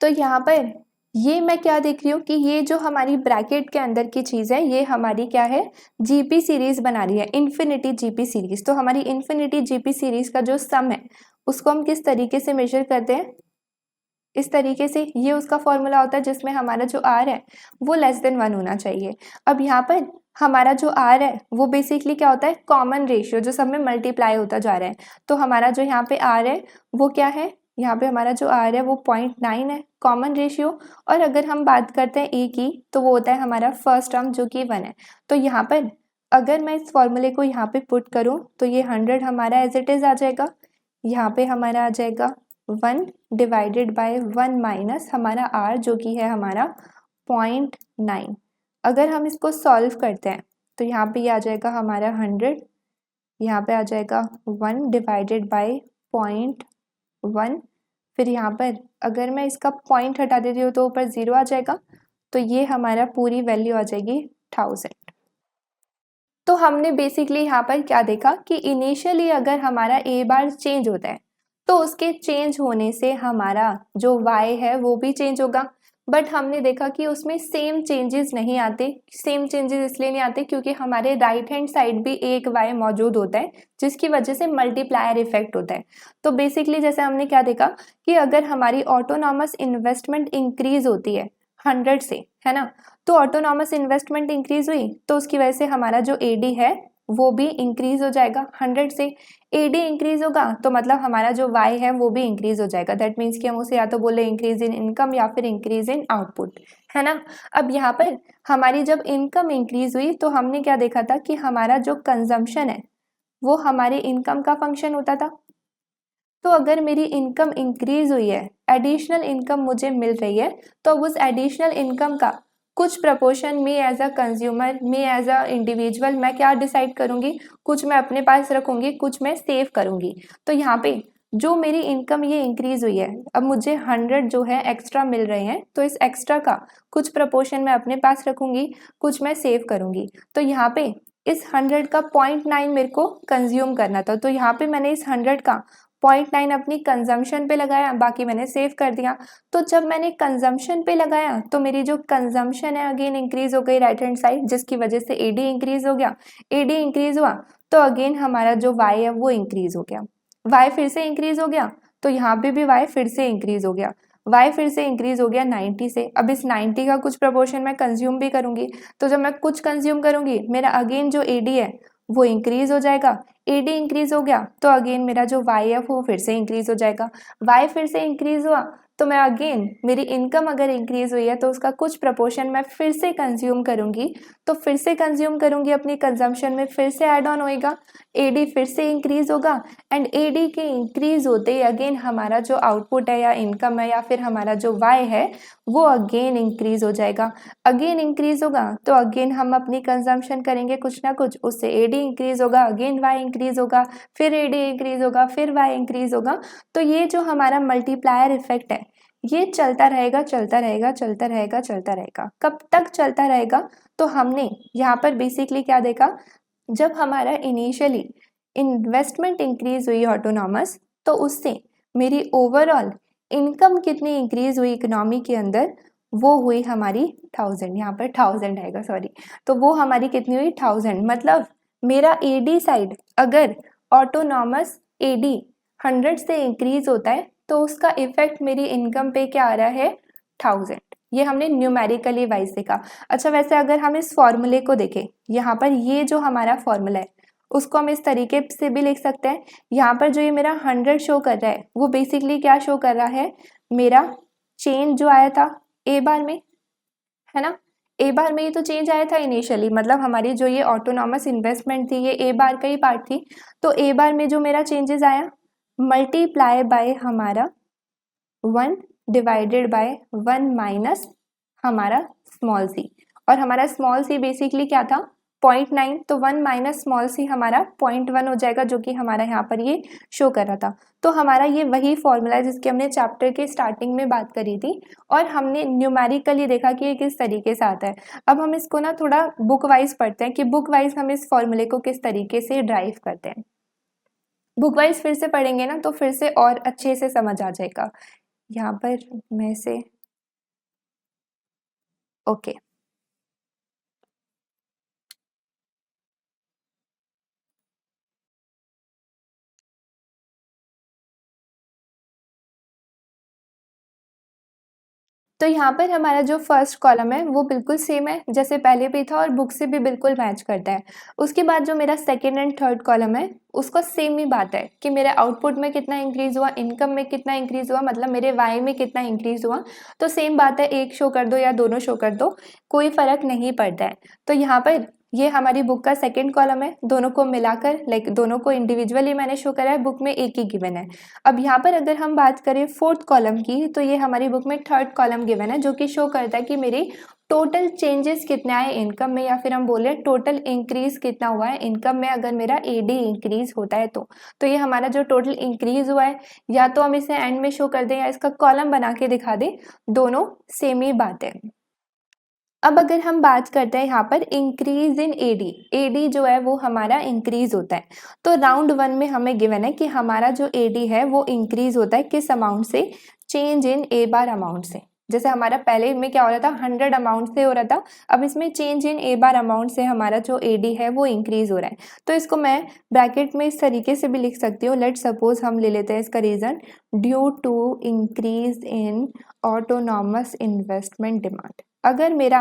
तो यहाँ पर ये मैं क्या देख रही हूँ कि ये जो हमारी ब्रैकेट के अंदर की चीज़ है ये हमारी क्या है, जीपी सीरीज बना रही है, इन्फिनिटी जीपी सीरीज। तो हमारी इन्फिनिटी जीपी सीरीज का जो सम है उसको हम किस तरीके से मेजर करते हैं, इस तरीके से। ये उसका फॉर्मूला होता है जिसमें हमारा जो आर है वो लेस देन 1 होना चाहिए। अब यहाँ पर हमारा जो आर है वो बेसिकली क्या होता है, कॉमन रेशियो जो सब में मल्टीप्लाई होता जा रहा है। तो हमारा जो यहाँ पे आर है वो क्या है, यहाँ पे हमारा जो आर है वो 0.9 है कॉमन रेशियो। और अगर हम बात करते हैं ए की तो वो होता है हमारा फर्स्ट टर्म जो कि 1 है। तो यहाँ पर अगर मैं इस फॉर्मूले को यहाँ पे पुट करूँ तो ये 100 हमारा एज इट इज़ आ जाएगा, यहाँ पे हमारा आ जाएगा 1 डिवाइडेड बाय 1 माइनस हमारा आर जो कि है हमारा 0.9। अगर हम इसको सॉल्व करते हैं तो यहाँ पे ये आ जाएगा हमारा 100, यहाँ पे आ जाएगा 1 डिवाइडेड बाय 0.1, फिर यहाँ पर अगर मैं इसका पॉइंट हटा देती हूँ तो ऊपर 0 आ जाएगा। तो ये हमारा पूरी वैल्यू आ जाएगी 1000। तो हमने बेसिकली यहाँ पर क्या देखा कि इनिशियली अगर हमारा ए बार चेंज होता है तो उसके चेंज होने से हमारा जो वाई है वो भी चेंज होगा। बट हमने देखा कि उसमें सेम चेंजेस नहीं आते। सेम चेंजेस इसलिए नहीं आते क्योंकि हमारे राइट हैंड साइड भी एक वाई मौजूद होता है जिसकी वजह से मल्टीप्लायर इफेक्ट होता है। तो बेसिकली जैसे हमने क्या देखा कि अगर हमारी ऑटोनॉमस इन्वेस्टमेंट इंक्रीज होती है 100 से, है ना, तो ऑटोनॉमस इन्वेस्टमेंट इंक्रीज हुई तो उसकी वजह से हमारा जो एडी है वो भी इंक्रीज हो जाएगा 100 से। एडी इंक्रीज होगा तो मतलब हमारा जो वाई है वो भी इंक्रीज हो जाएगा। दैट मीन्स कि हम उसे या तो बोले इंक्रीज इन इनकम या फिर इंक्रीज इन आउटपुट, है ना। अब यहाँ पर हमारी जब इनकम इंक्रीज हुई तो हमने क्या देखा था कि हमारा जो कंजम्पशन है वो हमारी इनकम का फंक्शन होता था। तो अगर मेरी इनकम इंक्रीज हुई है, एडिशनल इनकम मुझे मिल रही है, तो अब उस एडिशनल इनकम का कुछ proportion me as a consumer, me as a individual मैं क्या डिसाइड करूंगी, कुछ मैं अपने पास रखूंगी, कुछ मैं सेव करूंगी। तो यहाँ पे जो मेरी इनकम ये इंक्रीज हुई है, अब मुझे 100 जो है एक्स्ट्रा मिल रहे हैं, तो इस एक्स्ट्रा का कुछ प्रपोर्शन मैं अपने पास रखूंगी, कुछ मैं सेव करूंगी। तो यहाँ पे इस 100 का 0.9 मेरे को कंज्यूम करना था, तो यहाँ पे मैंने इस 100 का 0.9 अपनी कंजम्पशन पे लगाया, बाकी मैंने सेव कर दिया। तो जब मैंने कंजम्पशन पे लगाया तो मेरी जो कंजम्पशन है अगेन इंक्रीज हो गई राइट हैंड साइड, जिसकी वजह से एडी इंक्रीज हो गया। एडी इंक्रीज हुआ तो अगेन हमारा जो वाई है वो इंक्रीज हो गया। वाई फिर से इंक्रीज हो गया तो यहाँ पे भी वाई फिर से इंक्रीज हो गया। वाई फिर से इंक्रीज हो गया 90 से। अब इस 90 का कुछ प्रपोर्शन मैं कंज्यूम भी करूंगी, तो जब मैं कुछ कंज्यूम करूंगी मेरा अगेन जो एडी है वो इंक्रीज हो जाएगा। एडी इंक्रीज हो गया तो अगेन मेरा जो वाई है वो फिर से इंक्रीज हो जाएगा। वाई फिर से इंक्रीज हुआ तो मैं अगेन मेरी इनकम अगर इंक्रीज हुई है तो उसका कुछ प्रपोर्शन मैं फिर से कंज्यूम करूंगी, तो फिर से कंज्यूम करूंगी अपनी कंजम्पशन में, फिर से ऐड ऑन होएगा, एडी फिर से इंक्रीज होगा। एंड एडी के इंक्रीज होते ही अगेन हमारा जो आउटपुट है या इनकम है या फिर हमारा जो वाई है वो अगेन इंक्रीज हो जाएगा। अगेन इंक्रीज होगा तो अगेन हम अपनी कंजम्पशन करेंगे कुछ ना कुछ, उससे एडी इंक्रीज होगा, अगेन वाई इंक्रीज होगा, फिर एडी इंक्रीज होगा, फिर वाई इंक्रीज होगा। तो ये जो हमारा मल्टीप्लायर इफेक्ट है ये चलता रहेगा चलता रहेगा चलता रहेगा चलता रहेगा। कब तक चलता रहेगा, तो हमने यहाँ पर बेसिकली क्या देखा, जब हमारा इनिशियली इन्वेस्टमेंट इंक्रीज हुई ऑटोनॉमस तो उससे मेरी ओवरऑल इनकम कितनी इंक्रीज हुई इकोनॉमी के अंदर, वो हुई हमारी 1000, यहाँ पर 1000 आएगा सॉरी, तो वो हमारी कितनी हुई 1000। मतलब मेरा एडी साइड अगर ऑटोनॉमस एडी 100 से इंक्रीज होता है तो उसका इफेक्ट मेरी इनकम पे क्या आ रहा है 1000। ये हमने न्यूमेरिकली वाइज देखा। अच्छा वैसे अगर हम इस फॉर्मूले को देखें, यहाँ पर ये जो हमारा फॉर्मूला है उसको हम इस तरीके से भी लिख सकते हैं। यहाँ पर जो ये मेरा 100 शो कर रहा है वो बेसिकली क्या शो कर रहा है, मेरा चेंज जो आया था ए बार में, है ना। ए बार में ये तो चेंज आया था इनिशियली, मतलब हमारी जो ये ऑटोनॉमस इन्वेस्टमेंट थी ये ए बार का ही पार्ट थी। तो ए बार में जो मेरा चेंजेस आया मल्टीप्लाई बाय हमारा 1 डिवाइडेड बाय 1 माइनस हमारा स्मॉल सी, और हमारा स्मॉल सी बेसिकली क्या था 0.9, तो 1 माइनस स्मॉल सी हमारा 0.1 हो जाएगा, जो कि हमारा यहाँ पर ये शो कर रहा था। तो हमारा ये वही फॉर्मूला है जिसकी हमने चैप्टर के स्टार्टिंग में बात करी थी और हमने न्यूमेरिकली देखा कि ये किस तरीके से आता है। अब हम इसको ना थोड़ा बुक वाइज पढ़ते हैं कि बुक वाइज हम इस फॉर्मूले को किस तरीके से ड्राइव करते हैं। बुक वाइज फिर से पढ़ेंगे ना तो फिर से और अच्छे से समझ आ जाएगा। यहाँ पर मैं से ओके तो यहाँ पर हमारा जो फर्स्ट कॉलम है वो बिल्कुल सेम है जैसे पहले भी था और बुक से भी बिल्कुल मैच करता है। उसके बाद जो मेरा सेकेंड एंड थर्ड कॉलम है उसका सेम ही बात है कि मेरे आउटपुट में कितना इंक्रीज हुआ, इनकम में कितना इंक्रीज हुआ, मतलब मेरे वाई में कितना इंक्रीज हुआ। तो सेम बात है, एक शो कर दो या दोनों शो कर दो, कोई फर्क नहीं पड़ता है। तो यहाँ पर ये हमारी बुक का सेकंड कॉलम है, दोनों को मिलाकर लाइक दोनों को इंडिविजुअली मैंने शो करा है, बुक में एक ही गिवन है। अब यहाँ पर अगर हम बात करें फोर्थ कॉलम की तो ये हमारी बुक में थर्ड कॉलम गिवन है जो कि शो करता है कि मेरी टोटल चेंजेस कितने आए इनकम में, या फिर हम बोले टोटल इंक्रीज कितना हुआ है इनकम में अगर मेरा एडी इंक्रीज होता है तो ये हमारा जो टोटल इंक्रीज हुआ है या तो हम इसे एंड में शो कर दें या इसका कॉलम बना के दिखा दें, दोनों सेम ही बात है। अब अगर हम बात करते हैं यहाँ पर इंक्रीज इन एडी, एडी जो है वो हमारा इंक्रीज होता है। तो राउंड 1 में हमें गिवन है कि हमारा जो एडी है वो इंक्रीज होता है किस अमाउंट से, change in A bar amount से। जैसे हमारा पहले में क्या हो रहा था 100 अमाउंट से हो रहा था, अब इसमें change in A bar amount से हमारा जो एडी है वो इंक्रीज हो रहा है। तो इसको मैं ब्रैकेट में इस तरीके से भी लिख सकती हूँ। लेट सपोज हम ले लेते हैं इसका reason, due to increase in autonomous investment demand. अगर मेरा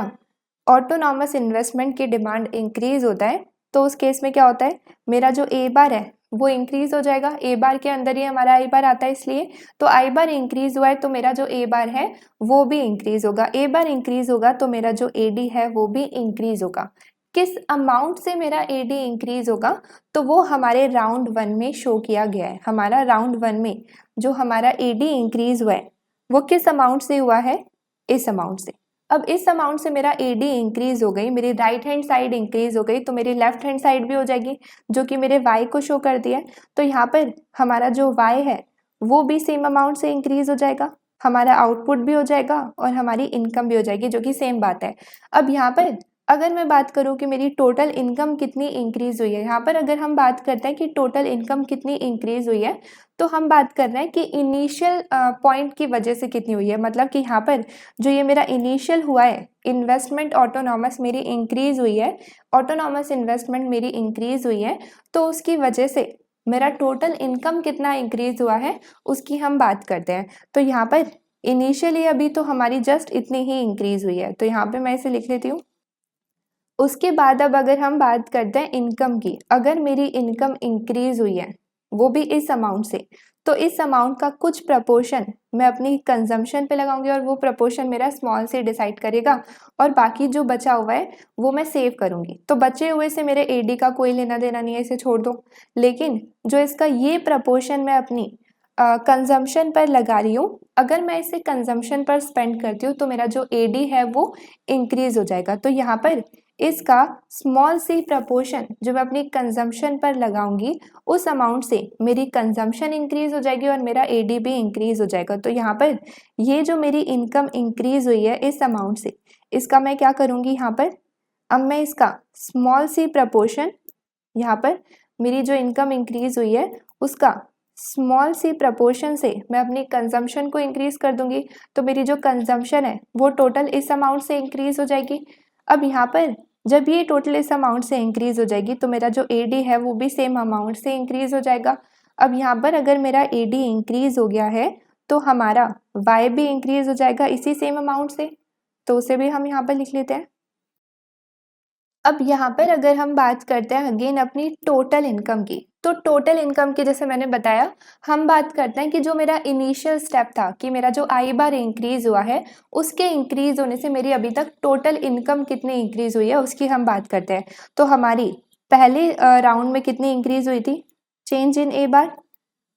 ऑटोनॉमस इन्वेस्टमेंट की डिमांड इंक्रीज होता है तो उस केस में क्या होता है, मेरा जो ए बार है वो इंक्रीज हो जाएगा। ए बार के अंदर ही हमारा आई बार आता है, इसलिए तो आई बार इंक्रीज हुआ है तो मेरा जो ए बार है वो भी इंक्रीज होगा। ए बार इंक्रीज होगा तो मेरा जो ए डी है वो भी इंक्रीज होगा। किस अमाउंट से मेरा ए डी इंक्रीज होगा, तो वो हमारे राउंड 1 में शो किया गया है। हमारा राउंड 1 में जो हमारा ए डी इंक्रीज हुआ है वो किस अमाउंट से हुआ है, इस अमाउंट से। अब इस अमाउंट से मेरा ए डी इंक्रीज हो गई, मेरी राइट हैंड साइड इंक्रीज हो गई, तो मेरी लेफ्ट हैंड साइड भी हो जाएगी जो कि मेरे वाई को शो कर दिया है। तो यहाँ पर हमारा जो वाई है वो भी सेम अमाउंट से इंक्रीज हो जाएगा, हमारा आउटपुट भी हो जाएगा और हमारी इनकम भी हो जाएगी, जो कि सेम बात है। अब यहाँ पर अगर मैं बात करूँ कि मेरी टोटल इनकम कितनी इंक्रीज हुई है, यहाँ पर अगर हम बात करते हैं कि टोटल इनकम कितनी इंक्रीज हुई है, तो हम बात कर रहे हैं कि इनिशियल पॉइंट की वजह से कितनी हुई है। मतलब कि यहाँ पर जो ये मेरा इनिशियल हुआ है इन्वेस्टमेंट ऑटोनॉमस मेरी इंक्रीज हुई है, ऑटोनॉमस इन्वेस्टमेंट मेरी इंक्रीज हुई है, तो उसकी वजह से मेरा टोटल इनकम कितना इंक्रीज हुआ है उसकी हम बात करते हैं। तो यहाँ पर इनिशियली अभी तो हमारी जस्ट इतनी ही इंक्रीज हुई है, तो यहाँ पे मैं इसे लिख लेती हूँ। उसके बाद अब अगर हम बात करते हैं इनकम की, अगर मेरी इनकम इंक्रीज हुई है वो भी इस अमाउंट से, तो इस अमाउंट का कुछ प्रपोर्शन मैं अपनी कंजम्पशन पे लगाऊंगी और वो प्रपोर्शन मेरा स्मॉल से डिसाइड करेगा, और बाकी जो बचा हुआ है वो मैं सेव करूंगी। तो बचे हुए से मेरे एडी का कोई लेना देना नहीं है, इसे छोड़ दो। लेकिन जो इसका ये प्रपोर्शन मैं अपनी कंजम्पशन पर लगा रही हूँ, अगर मैं इसे कंजम्पशन पर स्पेंड करती हूँ तो मेरा जो एडी है वो इंक्रीज हो जाएगा। तो यहाँ पर इसका स्मॉल सी प्रपोर्शन जो मैं अपनी कंजम्पशन पर लगाऊंगी, उस अमाउंट से मेरी कंजम्पशन इंक्रीज हो जाएगी और मेरा एडी भी इंक्रीज हो जाएगा। तो यहाँ पर ये जो मेरी इनकम इंक्रीज हुई है इस अमाउंट से, इसका मैं क्या करूँगी, यहाँ पर अब मैं इसका स्मॉल सी प्रपोर्शन, यहाँ पर मेरी जो इनकम इंक्रीज हुई है उसका स्मॉल सी प्रपोर्शन से मैं अपनी कंजम्पशन को इंक्रीज कर दूंगी, तो मेरी जो कंजम्पशन है वो टोटल इस अमाउंट से इंक्रीज हो जाएगी। अब यहाँ पर जब ये टोटल इस अमाउंट से इंक्रीज हो जाएगी तो मेरा जो एडी है वो भी सेम अमाउंट से इंक्रीज हो जाएगा। अब यहाँ पर अगर मेरा एडी इंक्रीज हो गया है तो हमारा वाई भी इंक्रीज हो जाएगा इसी सेम अमाउंट से, तो उसे भी हम यहाँ पर लिख लेते हैं। अब यहाँ पर अगर हम बात करते हैं अगेन अपनी टोटल इनकम की, तो टोटल इनकम की जैसे मैंने बताया, हम बात करते हैं कि जो मेरा इनिशियल स्टेप था कि मेरा जो आई बार इंक्रीज हुआ है, उसके इंक्रीज होने से मेरी अभी तक टोटल इनकम कितनी इंक्रीज हुई है उसकी हम बात करते हैं। तो हमारी पहले राउंड में कितनी इंक्रीज हुई थी, चेंज इन ए बार।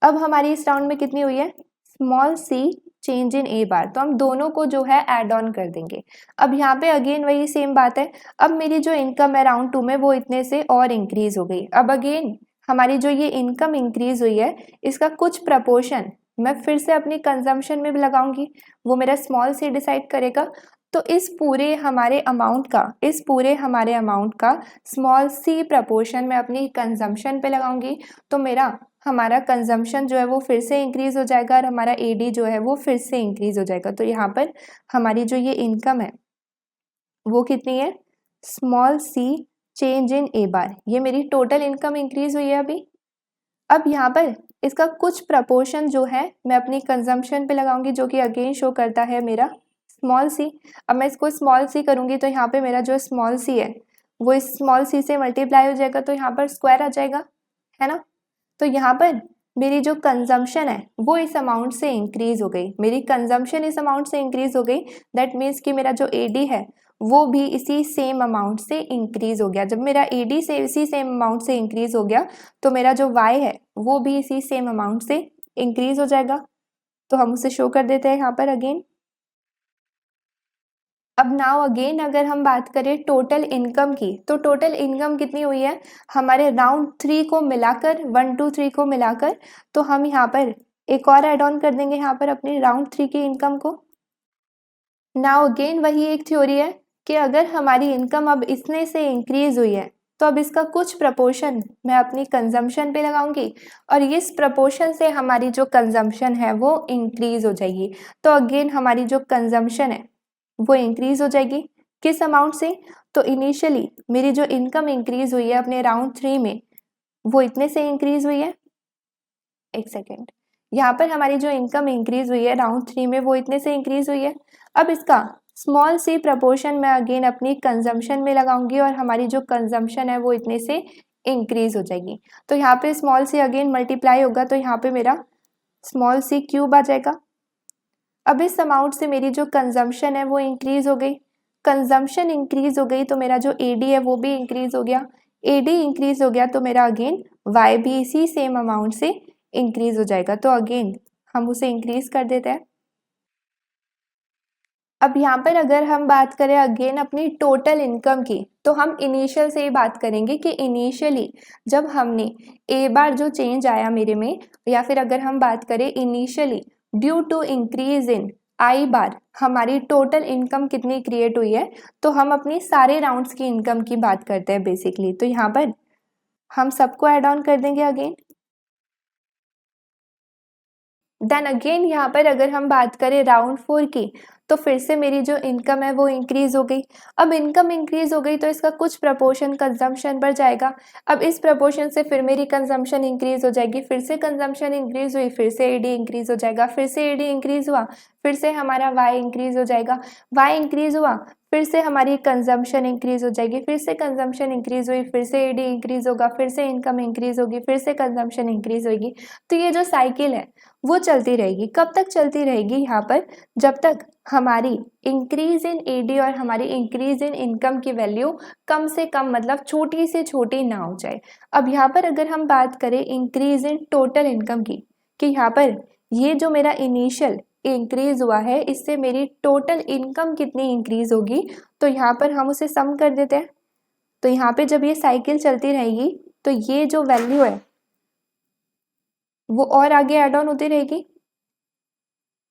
अब हमारी इस राउंड में कितनी हुई है, स्मॉल सी चेंज इन ए बार। तो हम दोनों को जो है ऐड ऑन कर देंगे। अब यहाँ पे अगेन वही सेम बात है, अब मेरी जो इनकम है राउंड 2 में वो इतने से और इंक्रीज हो गई। अब अगेन हमारी जो ये इनकम इंक्रीज हुई है इसका कुछ प्रपोर्शन मैं फिर से अपनी कंजम्पशन में भी लगाऊंगी, वो मेरा स्मॉल से डिसाइड करेगा। तो इस पूरे हमारे अमाउंट का स्मॉल सी प्रपोर्शन मैं अपनी कंजम्पशन पे लगाऊंगी, तो हमारा कंजम्पशन जो है वो फिर से इंक्रीज हो जाएगा और हमारा एडी जो है वो फिर से इंक्रीज हो जाएगा। तो यहाँ पर हमारी जो ये इनकम है वो कितनी है, स्मॉल सी चेंज इन ए बार, ये मेरी टोटल इनकम इंक्रीज हुई है अभी। अब यहाँ पर इसका कुछ प्रपोर्शन जो है मैं अपनी कंजम्पशन पे लगाऊंगी, जो कि अगेन शो करता है मेरा स्मॉल सी। अब मैं इसको स्मॉल सी करूंगी तो यहाँ पे मेरा जो स्मॉल सी है वो इस स्मॉल सी से मल्टीप्लाई हो जाएगा, तो यहाँ पर स्क्वायर आ जाएगा, है ना। तो यहाँ पर मेरी जो कंजम्पशन है वो इस अमाउंट से इंक्रीज हो गई, मेरी कंजम्पशन इस अमाउंट से इंक्रीज हो गई। दैट मीन्स कि मेरा जो एडी है वो भी इसी सेम अमाउंट से इंक्रीज हो गया। जब मेरा एडी से इसी सेम अमाउंट से इंक्रीज हो गया तो मेरा जो वाई है वो भी इसी सेम अमाउंट से इंक्रीज हो जाएगा। तो हम उसे शो कर देते हैं यहाँ पर अगेन। अब नाउ अगेन अगर हम बात करें टोटल इनकम की, तो टोटल इनकम कितनी हुई है हमारे राउंड 3 को मिलाकर, 1 2 3 को मिलाकर। तो हम यहाँ पर एक और ऐड ऑन कर देंगे यहाँ पर अपनी राउंड 3 की इनकम को। नाउ अगेन वही एक थ्योरी है कि अगर हमारी इनकम अब इतने से इंक्रीज हुई है तो अब इसका कुछ प्रपोर्शन मैं अपनी कंजम्पशन पे लगाऊंगी और इस प्रपोर्शन से हमारी जो कंजम्पशन है वो इंक्रीज हो जाएगी। तो अगेन हमारी जो कंजम्पशन है वो इंक्रीज हो जाएगी किस अमाउंट से, तो इनिशियली मेरी जो इनकम इंक्रीज हुई है अपने राउंड 3 में वो इतने से इंक्रीज हुई है। एक सेकेंड, यहाँ पर हमारी जो इनकम इंक्रीज हुई है राउंड 3 में वो इतने से इंक्रीज हुई है। अब इसका स्मॉल सी प्रपोर्शन मैं अगेन अपनी कंजम्पशन में लगाऊंगी और हमारी जो कंजम्पशन है वो इतने से इंक्रीज हो जाएगी। तो यहाँ पे स्मॉल सी अगेन मल्टीप्लाई होगा तो यहाँ पे मेरा स्मॉल सी क्यूब आ जाएगा। अब इस अमाउंट से मेरी जो कंजम्पशन है वो इंक्रीज हो गई, कंजम्पशन इंक्रीज हो गई तो मेरा जो एडी है वो भी इंक्रीज हो गया, एडी इंक्रीज हो गया तो मेरा अगेन वाई भी इसी सेम अमाउंट से इंक्रीज हो जाएगा। तो अगेन हम उसे इंक्रीज कर देते हैं। अब यहाँ पर अगर हम बात करें अगेन अपनी टोटल इनकम की, तो हम इनिशियल से ही बात करेंगे कि इनिशियली जब हमने ए बार जो चेंज आया मेरे में, या फिर अगर हम बात करें initially due to increase in आई बार हमारी टोटल इनकम कितनी क्रिएट हुई है, तो हम अपनी सारे राउंड्स की इनकम की बात करते हैं बेसिकली। तो यहाँ पर हम सबको ऐड ऑन कर देंगे अगेन। देन अगेन यहाँ पर अगर हम बात करें राउंड 4 की, तो फिर से मेरी जो इनकम है वो इंक्रीज हो गई। अब इनकम इंक्रीज हो गई तो इसका कुछ प्रपोर्शन कंजम्पशन बढ़ जाएगा। अब इस प्रपोर्शन से फिर मेरी कंजम्पशन इंक्रीज हो जाएगी, फिर से कंजम्पशन इंक्रीज हुई, फिर से एडी इंक्रीज हो जाएगा, फिर से एडी इंक्रीज हुआ, फिर से हमारा वाई इंक्रीज हो जाएगा, वाई इंक्रीज हुआ, फिर से हमारी कंजम्पशन इंक्रीज हो जाएगी, फिर से कंजम्पशन इंक्रीज हुई, फिर से एडी इंक्रीज होगा, फिर से इनकम इंक्रीज होगी, फिर से कंजम्पशन इंक्रीज होगी। तो ये जो साइकिल है वो चलती रहेगी। कब तक चलती रहेगी? यहाँ पर जब तक हमारी इंक्रीज इन एडी और हमारी इंक्रीज इन इनकम की वैल्यू कम से कम मतलब छोटी से छोटी ना हो जाए। अब यहाँ पर अगर हम बात करें इंक्रीज इन टोटल इनकम की, कि यहाँ पर ये जो मेरा इनिशियल इंक्रीज हुआ है इससे मेरी टोटल इनकम कितनी इंक्रीज होगी, तो यहाँ पर हम उसे सम कर देते हैं। तो यहाँ पे जब ये साइकिल चलती रहेगी तो ये जो वैल्यू है वो और आगे ऐड ऑन होती रहेगी।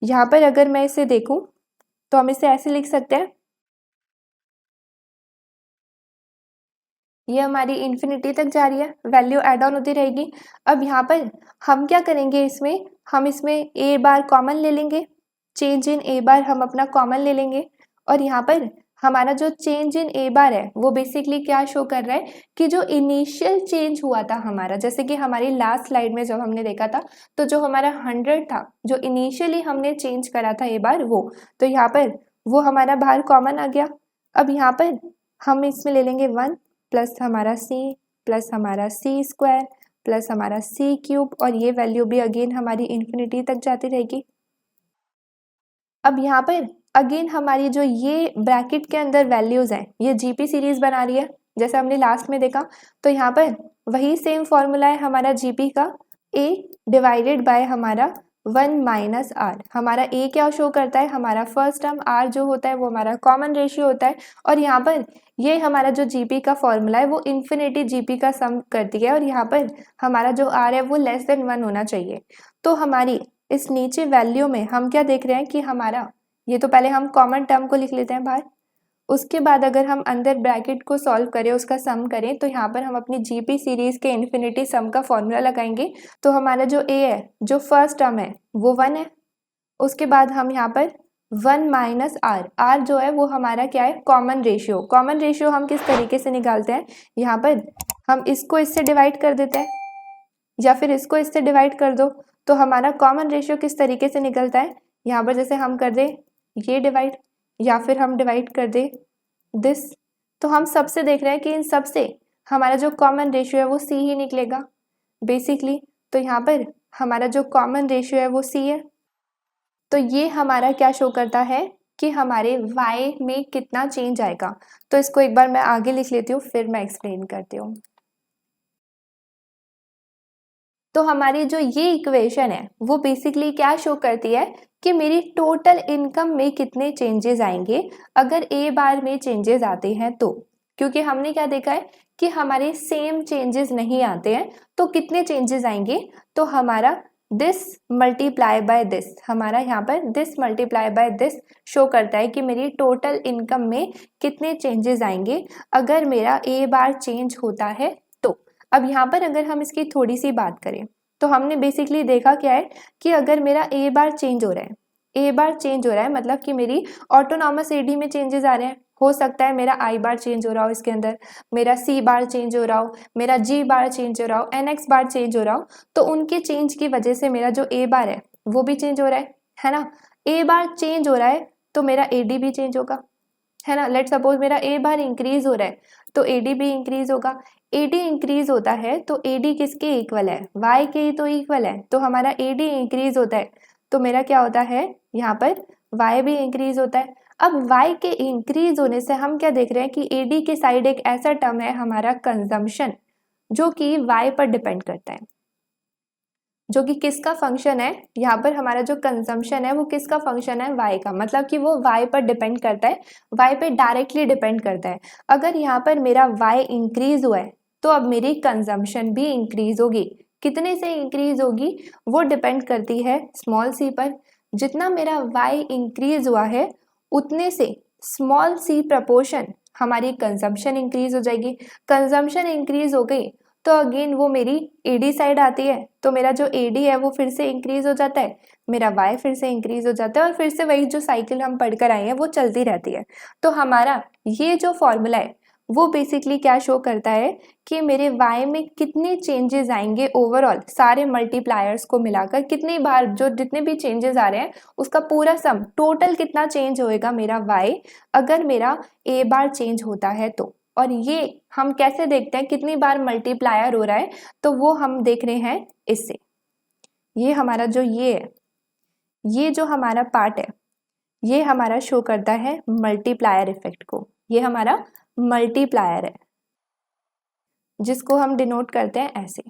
यहाँ पर अगर मैं इसे देखूं तो हम इसे ऐसे लिख सकते हैं, ये हमारी इन्फिनिटी तक जा रही है, वैल्यू ऐड ऑन होती रहेगी। अब यहाँ पर हम क्या करेंगे, इसमें हम इसमें ए बार कॉमन ले लेंगे, चेंज इन ए बार हम अपना कॉमन ले लेंगे, और यहाँ पर हमारा जो चेंज इन ए बार है वो बेसिकली क्या शो कर रहा है कि जो इनिशियल चेंज हुआ था हमारा, जैसे कि हमारी लास्ट स्लाइड में जब हमने देखा था, तो जो हमारा 100 था जो इनिशियली हमने चेंज करा था ए बार वो, तो यहाँ पर वो हमारा बाहर कॉमन आ गया। अब यहाँ पर हम इसमें ले लेंगे 1 प्लस हमारा सी प्लस हमारा सी स्क्वायर प्लस हमारा सी क्यूब, और ये वैल्यू भी अगेन हमारी इन्फिनिटी तक जाती रहेगी। अब यहाँ पर अगेन हमारी जो ये ब्रैकेट के अंदर वैल्यूज हैं ये जीपी सीरीज बना रही है, जैसे हमने लास्ट में देखा। तो यहाँ पर वही सेम फॉर्मूला है हमारा जीपी का, ए डिवाइडेड बाय हमारा 1 माइनस आर। हमारा ए क्या शो करता है, हमारा फर्स्ट टर्म, आर जो होता है वो हमारा कॉमन रेशियो होता है, और यहाँ पर ये हमारा जो जीपी का फॉर्मूला है वो इन्फिनिटी जीपी का सम करती है, और यहाँ पर हमारा जो आर है वो लेस देन 1 होना चाहिए। तो हमारी इस नीचे वैल्यू में हम क्या देख रहे हैं कि हमारा, ये तो पहले हम कॉमन टर्म को लिख लेते हैं बाहर, उसके बाद अगर हम अंदर ब्रैकेट को सॉल्व करें, उसका सम करें, तो यहाँ पर हम अपनी जीपी सीरीज के इन्फिनिटी सम का फॉर्मूला लगाएंगे। तो हमारा जो ए है, जो फर्स्ट टर्म है वो 1 है, उसके बाद हम यहाँ पर 1 माइनस आर, आर जो है वो हमारा क्या है, कॉमन रेशियो। कॉमन रेशियो हम किस तरीके से निकालते हैं, यहाँ पर हम इसको इससे डिवाइड कर देते हैं, या फिर इसको इससे डिवाइड कर दो, तो हमारा कॉमन रेशियो किस तरीके से निकलता है, यहाँ पर जैसे हम कर दे ये डिवाइड, या फिर हम डिवाइड कर दे दिस, तो हम सबसे देख रहे हैं कि इन सब से हमारा जो कॉमन रेशियो है वो सी ही निकलेगा बेसिकली। तो यहाँ पर हमारा जो कॉमन रेशियो है वो सी है। तो ये हमारा क्या शो करता है कि हमारे y में कितना चेंज आएगा। तो इसको एक बार मैं आगे लिख लेती हूँ, फिर मैं एक्सप्लेन करती हूँ। तो हमारी जो ये इक्वेशन है वो बेसिकली क्या शो करती है कि मेरी टोटल इनकम में कितने चेंजेस आएंगे अगर ए बार में चेंजेस आते हैं तो। क्योंकि हमने क्या देखा है कि हमारे सेम चेंजेस नहीं आते हैं, तो कितने चेंजेस आएंगे, तो हमारा दिस मल्टीप्लाई बाय दिस, हमारा यहाँ पर this multiply by this show करता है कि मेरी टोटल इनकम में कितने चेंजेस आएंगे अगर मेरा ए बार चेंज होता है तो। अब यहाँ पर अगर हम इसकी थोड़ी सी बात करें, तो हमने बेसिकली देखा क्या है कि अगर मेरा ए बार चेंज हो रहा है, ए बार चेंज हो रहा है मतलब कि मेरी ऑटोनॉमस एडी में चेंजेस आ रहे हैं। हो सकता है मेरा आई बार चेंज हो रहा हो, इसके अंदर मेरा सी बार चेंज हो रहा हो, मेरा जी बार चेंज हो रहा हो, एन एक्स बार चेंज हो रहा हो, तो उनके चेंज की वजह से मेरा जो ए बार है वो भी चेंज हो रहा है ना। ए बार चेंज हो रहा है तो मेरा AD भी चेंज होगा, है ना। लेट सपोज मेरा A बार इंक्रीज हो रहा है तो AD भी इंक्रीज होगा। AD इंक्रीज होता है तो AD किसके इक्वल है, Y के ही तो इक्वल है। तो हमारा AD इंक्रीज होता है तो मेरा क्या होता है, यहाँ पर Y भी इंक्रीज होता है। अब Y के इंक्रीज होने से हम क्या देख रहे हैं कि AD के साइड एक ऐसा टर्म है हमारा कंजम्पशन, जो कि Y पर डिपेंड करता है, जो कि किसका फंक्शन है, यहाँ पर हमारा जो कंजम्पशन है वो किसका फंक्शन है, Y का। मतलब कि वो Y पर डिपेंड करता है, Y पे डायरेक्टली डिपेंड करता है। अगर यहाँ पर मेरा Y इंक्रीज हुआ है तो अब मेरी कंजम्पशन भी इंक्रीज होगी। कितने से इंक्रीज होगी वो डिपेंड करती है स्मॉल c पर। जितना मेरा Y इंक्रीज हुआ है उतने से स्मॉल c प्रपोर्शन हमारी कंजम्पशन इंक्रीज हो जाएगी। कंजम्पशन इंक्रीज हो गई तो अगेन वो मेरी AD साइड आती है, तो मेरा जो AD है वो फिर से इंक्रीज हो जाता है, मेरा Y फिर से इंक्रीज हो जाता है और फिर से वही जो साइकिल हम पढ़कर आए हैं वो चलती रहती है। तो हमारा ये जो फॉर्मूला है वो बेसिकली क्या शो करता है कि मेरे Y में कितने चेंजेस आएंगे ओवरऑल, सारे मल्टीप्लायर्स को मिलाकर कितनी बार जो जितने भी चेंजेस आ रहे हैं उसका पूरा सम टोटल कितना चेंज होएगा मेरा Y अगर मेरा A बार चेंज होता है तो। और ये हम कैसे देखते हैं कितनी बार मल्टीप्लायर हो रहा है, तो वो हम देख रहे हैं इससे। ये हमारा जो ये है, ये जो हमारा पार्ट है ये हमारा शो करता है मल्टीप्लायर इफेक्ट को। ये हमारा मल्टीप्लायर है जिसको हम डिनोट करते हैं ऐसे।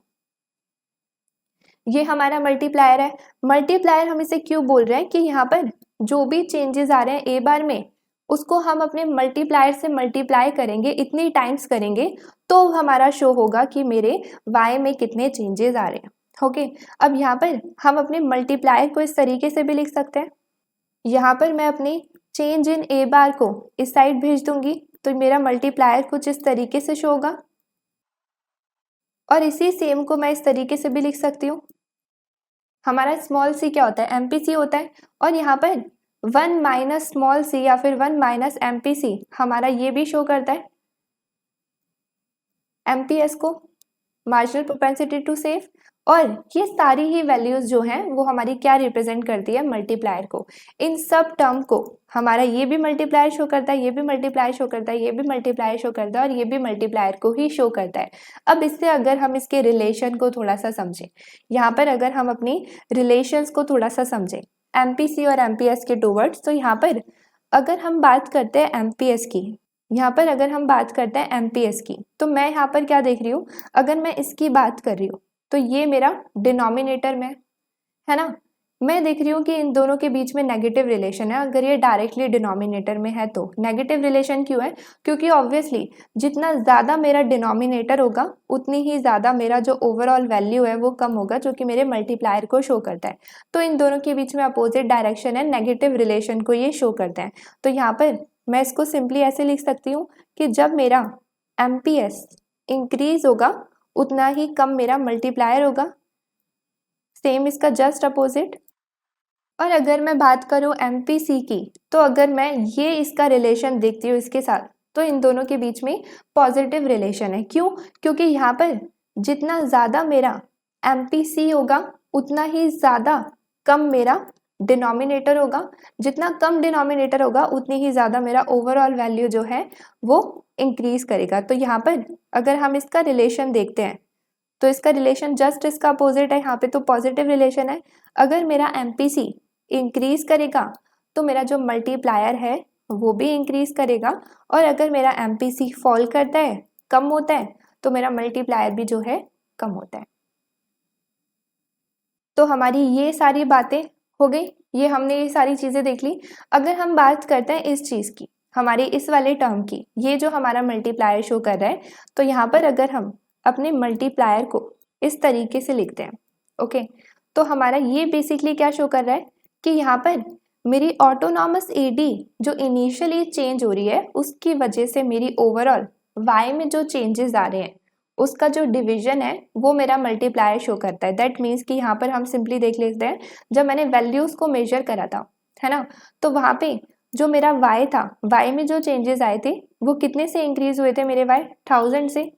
ये हमारा मल्टीप्लायर है। मल्टीप्लायर हम इसे क्यों बोल रहे हैं कि यहाँ पर जो भी चेंजेस आ रहे हैं ए बार में उसको हम अपने मल्टीप्लायर से मल्टीप्लाई करेंगे, इतनी टाइम्स करेंगे तो हमारा शो होगा कि मेरे y में कितने चेंजेस आ रहे हैं। ओके, अब यहाँ पर हम अपने मल्टीप्लायर को इस तरीके से भी लिख सकते हैं। यहाँ पर मैं अपनी चेंज इन ए बार को इस साइड भेज दूंगी तो मेरा मल्टीप्लायर कुछ इस तरीके से शो होगा, और इसी सेम को मैं इस तरीके से भी लिख सकती हूँ। हमारा स्मॉल सी क्या होता है, MPC होता है, और यहाँ पर 1 माइनस स्मॉल सी या फिर 1 माइनस MPC हमारा ये भी शो करता है MPS को, मार्जिनल प्रोपेंसिटी टू सेव। और ये सारी ही वैल्यूज जो हैं वो हमारी क्या रिप्रेजेंट करती है, मल्टीप्लायर को। इन सब टर्म को हमारा ये भी मल्टीप्लायर शो करता है, ये भी मल्टीप्लायर शो करता है, ये भी मल्टीप्लायर शो करता है और ये भी मल्टीप्लायर को ही शो करता है। अब इससे अगर हम इसके रिलेशन को थोड़ा सा समझें, यहाँ पर अगर हम अपनी रिलेशंस को थोड़ा सा समझें MPC और MPS के टूवर्ड्स, तो यहाँ पर अगर हम बात करते हैं MPS की, यहाँ पर अगर हम बात करते हैं MPS की, तो मैं यहाँ पर क्या देख रही हूँ, अगर मैं इसकी बात कर रही हूँ तो ये मेरा डिनोमिनेटर में है ना। मैं देख रही हूँ कि इन दोनों के बीच में नेगेटिव रिलेशन है। अगर ये डायरेक्टली डिनोमिनेटर में है तो नेगेटिव रिलेशन क्यों है, क्योंकि ऑब्वियसली जितना ज़्यादा मेरा डिनोमिनेटर होगा उतनी ही ज़्यादा मेरा जो ओवरऑल वैल्यू है वो कम होगा, जो कि मेरे मल्टीप्लायर को शो करता है। तो इन दोनों के बीच में अपोजिट डायरेक्शन है, नेगेटिव रिलेशन को ये शो करते हैं। तो यहाँ पर मैं इसको सिंपली ऐसे लिख सकती हूँ कि जब मेरा MPS इंक्रीज होगा उतना ही कम मेरा मल्टीप्लायर होगा, सेम इसका जस्ट अपोजिट। और अगर मैं बात करूं MPC की, तो अगर मैं ये इसका रिलेशन देखती हूँ इसके साथ, तो इन दोनों के बीच में पॉजिटिव रिलेशन है। क्यों, क्योंकि यहाँ पर जितना ज़्यादा मेरा MPC होगा उतना ही ज़्यादा कम मेरा डिनोमिनेटर होगा, जितना कम डिनोमिनेटर होगा उतनी ही ज़्यादा मेरा ओवरऑल वैल्यू जो है वो इंक्रीज करेगा। तो यहाँ पर अगर हम इसका रिलेशन देखते हैं तो इसका रिलेशन जस्ट इसका अपोजिट है, यहाँ पे तो पॉजिटिव रिलेशन है। अगर मेरा MPC इंक्रीज करेगा तो मेरा जो मल्टीप्लायर है वो भी इंक्रीज करेगा, और अगर मेरा MPC फॉल करता है, कम होता है, तो मेरा मल्टीप्लायर भी जो है कम होता है। तो हमारी ये सारी बातें हो गई, ये हमने ये सारी चीज़ें देख ली। अगर हम बात करते हैं इस चीज़ की, हमारे इस वाले टर्म की, ये जो हमारा मल्टीप्लायर शो कर रहा है, तो यहाँ पर अगर हम अपने मल्टीप्लायर को इस तरीके से लिखते हैं, ओके, तो हमारा ये बेसिकली क्या शो कर रहा है कि यहाँ पर मेरी ऑटोनॉमस AD जो इनिशियली चेंज हो रही है उसकी वजह से मेरी ओवरऑल Y में जो चेंजेस आ रहे हैं उसका जो डिवीजन है वो मेरा मल्टीप्लायर शो करता है। दैट मीन्स कि यहाँ पर हम सिंपली देख लेते हैं, जब मैंने वैल्यूज़ को मेजर करा था, है ना, तो वहाँ पे जो मेरा Y था, Y में जो चेंजेस आए थे वो कितने से इंक्रीज हुए थे मेरे Y, 1000 से।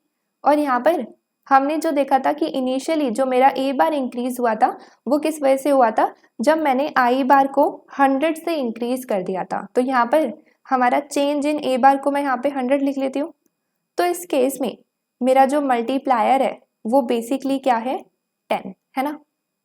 और यहाँ पर हमने जो देखा था कि इनिशियली जो मेरा ए बार इंक्रीज हुआ था वो किस वजह से हुआ था, जब मैंने आई बार को 100 से इंक्रीज कर दिया था। तो यहाँ पर हमारा चेंज इन ए बार को मैं यहाँ पे 100 लिख लेती हूँ। तो इस केस में मेरा जो मल्टीप्लायर है वो बेसिकली क्या है, 10 है ना।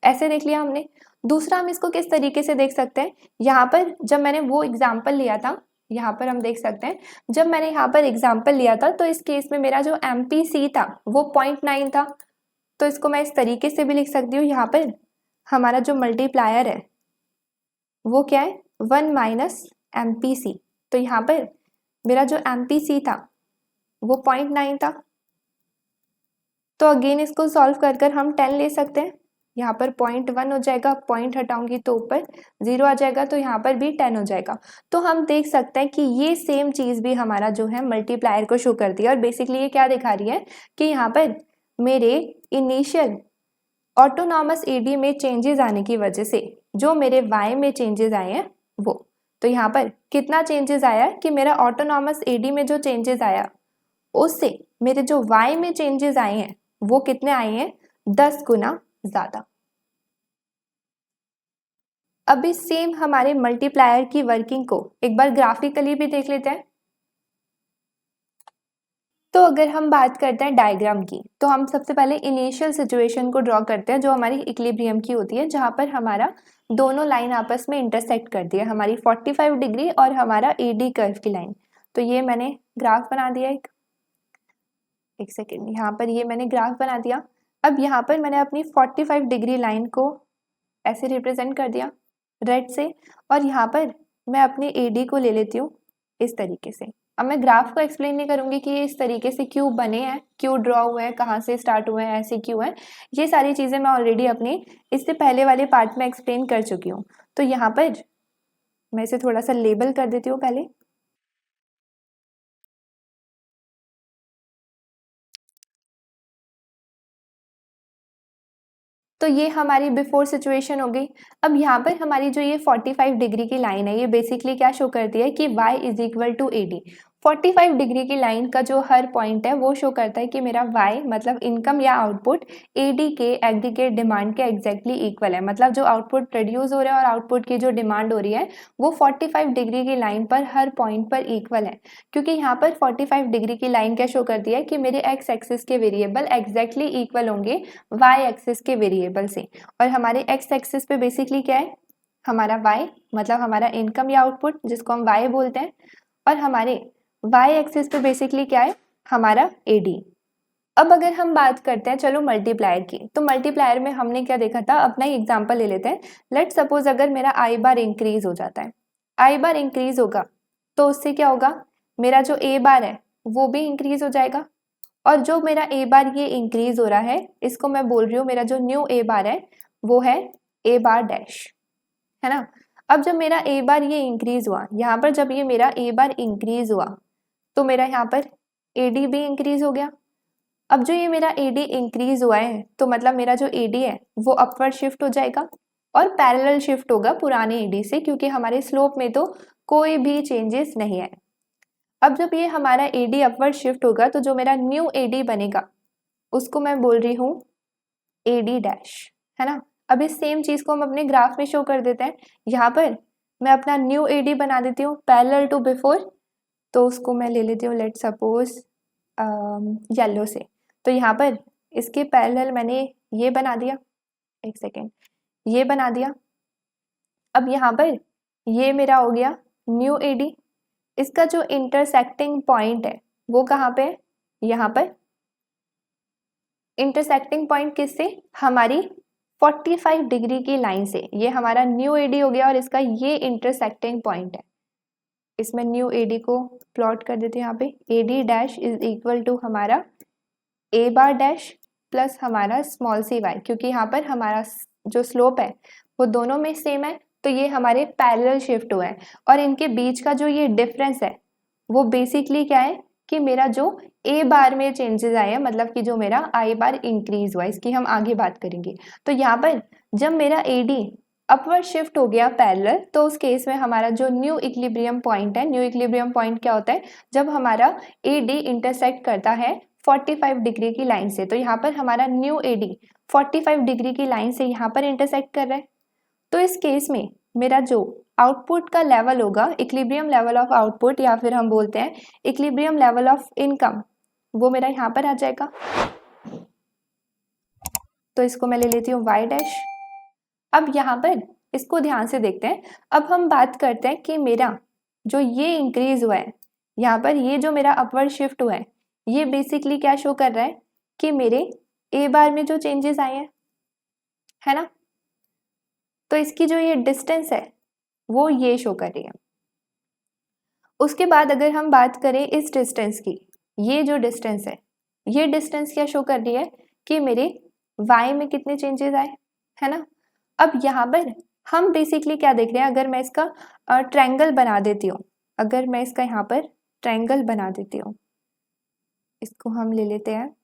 ऐसे देख लिया हमने। दूसरा हम इसको किस तरीके से देख सकते हैं, यहाँ पर जब मैंने वो एग्जाम्पल लिया था, यहाँ पर हम देख सकते हैं जब मैंने यहाँ पर एग्जाम्पल लिया था तो इस केस में मेरा जो MPC था वो 0.9 था। तो इसको मैं इस तरीके से भी लिख सकती हूँ, यहाँ पर हमारा जो मल्टीप्लायर है वो क्या है, 1 माइनस MPC। तो यहाँ पर मेरा जो MPC था वो 0.9 था। तो अगेन इसको सॉल्व कर कर हम 10 ले सकते हैं। यहाँ पर 0.1 हो जाएगा, पॉइंट हटाऊंगी तो ऊपर 0 आ जाएगा, तो यहाँ पर भी 10 हो जाएगा। तो हम देख सकते हैं कि ये सेम चीज़ भी हमारा जो है मल्टीप्लायर को शो करती है। और बेसिकली ये क्या दिखा रही है कि यहाँ पर मेरे इनिशियल ऑटोनॉमस एडी में चेंजेस आने की वजह से जो मेरे वाई में चेंजेस आए हैं वो, तो यहाँ पर कितना चेंजेस आया कि मेरा ऑटोनॉमस एडी में जो चेंजेस आया उससे मेरे जो वाई में चेंजेस आए हैं वो कितने आए हैं, 10 गुना ज्यादा। अभी सेम हमारे मल्टीप्लायर की वर्किंग को एक बार ग्राफिकली भी देख लेते हैं। तो अगर हम बात करते हैं डायग्राम की, तो हम सबसे पहले इनिशियल सिचुएशन को ड्रॉ करते हैं जो हमारी इक्विलिब्रियम की होती है, जहां पर हमारा दोनों लाइन आपस में इंटरसेक्ट करती है, हमारी 45 डिग्री और हमारा एडी कर्व की लाइन। तो ये मैंने ग्राफ बना दिया, एक सेकेंड, यहाँ पर ये मैंने ग्राफ बना दिया। अब यहाँ पर मैंने अपनी 45 डिग्री लाइन को ऐसे रिप्रेजेंट कर दिया रेड से, और यहाँ पर मैं अपने एडी को ले लेती हूँ इस तरीके से। अब मैं ग्राफ को एक्सप्लेन नहीं करूँगी कि ये इस तरीके से क्यों बने हैं, क्यों ड्रॉ हुए हैं, कहाँ से स्टार्ट हुए हैं, ऐसे क्यों है। ये सारी चीज़ें मैं ऑलरेडी अपने इससे पहले वाले पार्ट में एक्सप्लेन कर चुकी हूँ। तो यहाँ पर मैं इसे थोड़ा सा लेबल कर देती हूँ पहले। तो ये हमारी बिफोर सिचुएशन हो गई। अब यहाँ पर हमारी जो ये 45 डिग्री की लाइन है ये बेसिकली क्या शो करती है कि y is equal to A D. 45 degree की लाइन का जो हर पॉइंट है वो शो करता है कि मेरा y मतलब इनकम या आउटपुट एडी के एग्रीगेट डिमांड के एग्जैक्टली इक्वल है। मतलब जो आउटपुट प्रोड्यूस हो रहा है और आउटपुट की जो डिमांड हो रही है वो 45 डिग्री की लाइन पर हर पॉइंट पर इक्वल है। क्योंकि यहाँ पर 45 डिग्री की लाइन क्या शो करती है कि मेरे एक्स एक्सिस के वेरिएबल एग्जैक्टली इक्वल होंगे वाई एक्सिस के वेरिएबल से। और हमारे एक्स एक्सिस पे बेसिकली क्या है, हमारा y मतलब हमारा इनकम या आउटपुट जिसको हम y बोलते हैं, और हमारे y एक्सिस पे बेसिकली क्या है, हमारा AD। अब अगर हम बात करते हैं चलो मल्टीप्लायर की, तो मल्टीप्लायर में हमने क्या देखा था, अपना ही एग्जांपल ले लेते हैं। लेट सपोज अगर मेरा आई बार इंक्रीज हो जाता है, आई बार इंक्रीज होगा तो उससे क्या होगा, मेरा जो ए बार है वो भी इंक्रीज हो जाएगा। और जो मेरा ए बार ये इंक्रीज हो रहा है इसको मैं बोल रही हूँ मेरा जो न्यू ए बार है वो है ए बार डैश, है ना। अब जब मेरा ए बार ये इंक्रीज हुआ, यहाँ पर जब ये मेरा ए बार इंक्रीज हुआ तो मेरा यहाँ पर एडी भी इंक्रीज हो गया। अब जो ये मेरा एडी इंक्रीज हुआ है तो मतलब मेरा जो एडी है वो अपवर्ड शिफ्ट हो जाएगा और पैरेलल शिफ्ट होगा पुराने एडी से, क्योंकि हमारे स्लोप में तो कोई भी चेंजेस नहीं है। अब जब ये हमारा एडी अपवर्ड शिफ्ट होगा तो जो मेरा न्यू एडी बनेगा उसको मैं बोल रही हूँ एडी डैश, है ना। अब इस सेम चीज को हम अपने ग्राफ में शो कर देते हैं। यहाँ पर मैं अपना न्यू एडी बना देती हूँ पैरेलल टू बिफोर, तो उसको मैं ले लेती हूँ लेट सपोज येलो से। तो यहाँ पर इसके पैरेलल मैंने ये बना दिया, एक सेकेंड, ये बना दिया। अब यहाँ पर ये मेरा हो गया न्यू एडी। इसका जो इंटरसेक्टिंग पॉइंट है वो कहाँ पे है, यहाँ पर। इंटरसेक्टिंग पॉइंट किससे, हमारी 45 डिग्री की लाइन से। ये हमारा न्यू एडी हो गया और इसका ये इंटरसेक्टिंग पॉइंट है। इसमें न्यू एडी को प्लॉट कर देते हैं यहाँ पे, AD dash is equal to हमारा ए बार डैश प्लस हमारा स्मॉल सी वाई, क्योंकि यहाँ पर हमारा जो स्लोप है वो दोनों में सेम है तो ये हमारे पैरेलल शिफ्ट हुए हैं। और इनके बीच का जो ये डिफरेंस है वो बेसिकली क्या है कि मेरा जो ए बार में चेंजेस आए हैं, मतलब कि जो मेरा आई बार इंक्रीज हुआ, इसकी हम आगे बात करेंगे। तो यहाँ पर जब मेरा एडी अपवर्ड शिफ्ट हो गया पैरेलल, तो उस केस में हमारा जो न्यू इक्विलिब्रियम पॉइंट है, न्यू इक्विलिब्रियम पॉइंट क्या होता है, जब हमारा एडी इंटरसेक्ट करता है 45 डिग्री की लाइन से। तो यहाँ पर हमारा न्यू AD 45 डिग्री की लाइन से यहाँ पर इंटरसेक्ट कर रहा है। तो इस केस में मेरा जो आउटपुट का लेवल होगा, इक्विलिब्रियम लेवल ऑफ आउटपुट या फिर हम बोलते हैं इक्विलिब्रियम लेवल ऑफ इनकम, वो मेरा यहाँ पर आ जाएगा। तो इसको मैं ले लेती हूँ y डैश। अब यहाँ पर इसको ध्यान से देखते हैं। अब हम बात करते हैं कि मेरा जो ये इंक्रीज हुआ है, यहाँ पर ये जो मेरा अपवर्ड शिफ्ट हुआ ये बेसिकली क्या शो कर रहा है कि मेरे ए बार में जो चेंजेस आए हैं, है ना। तो इसकी जो ये डिस्टेंस है वो ये शो कर रही है। उसके बाद अगर हम बात करें इस डिस्टेंस की, ये जो डिस्टेंस ये डिस्टेंस क्या शो कर रही है कि मेरे y में कितने चेंजेस आए, है ना। अब यहाँ पर हम बेसिकली क्या देख रहे हैं, अगर मैं इसका ट्रायंगल बना देती हूँ, अगर मैं इसका यहाँ पर ट्रायंगल बना देती हूँ, इसको हम ले लेते हैं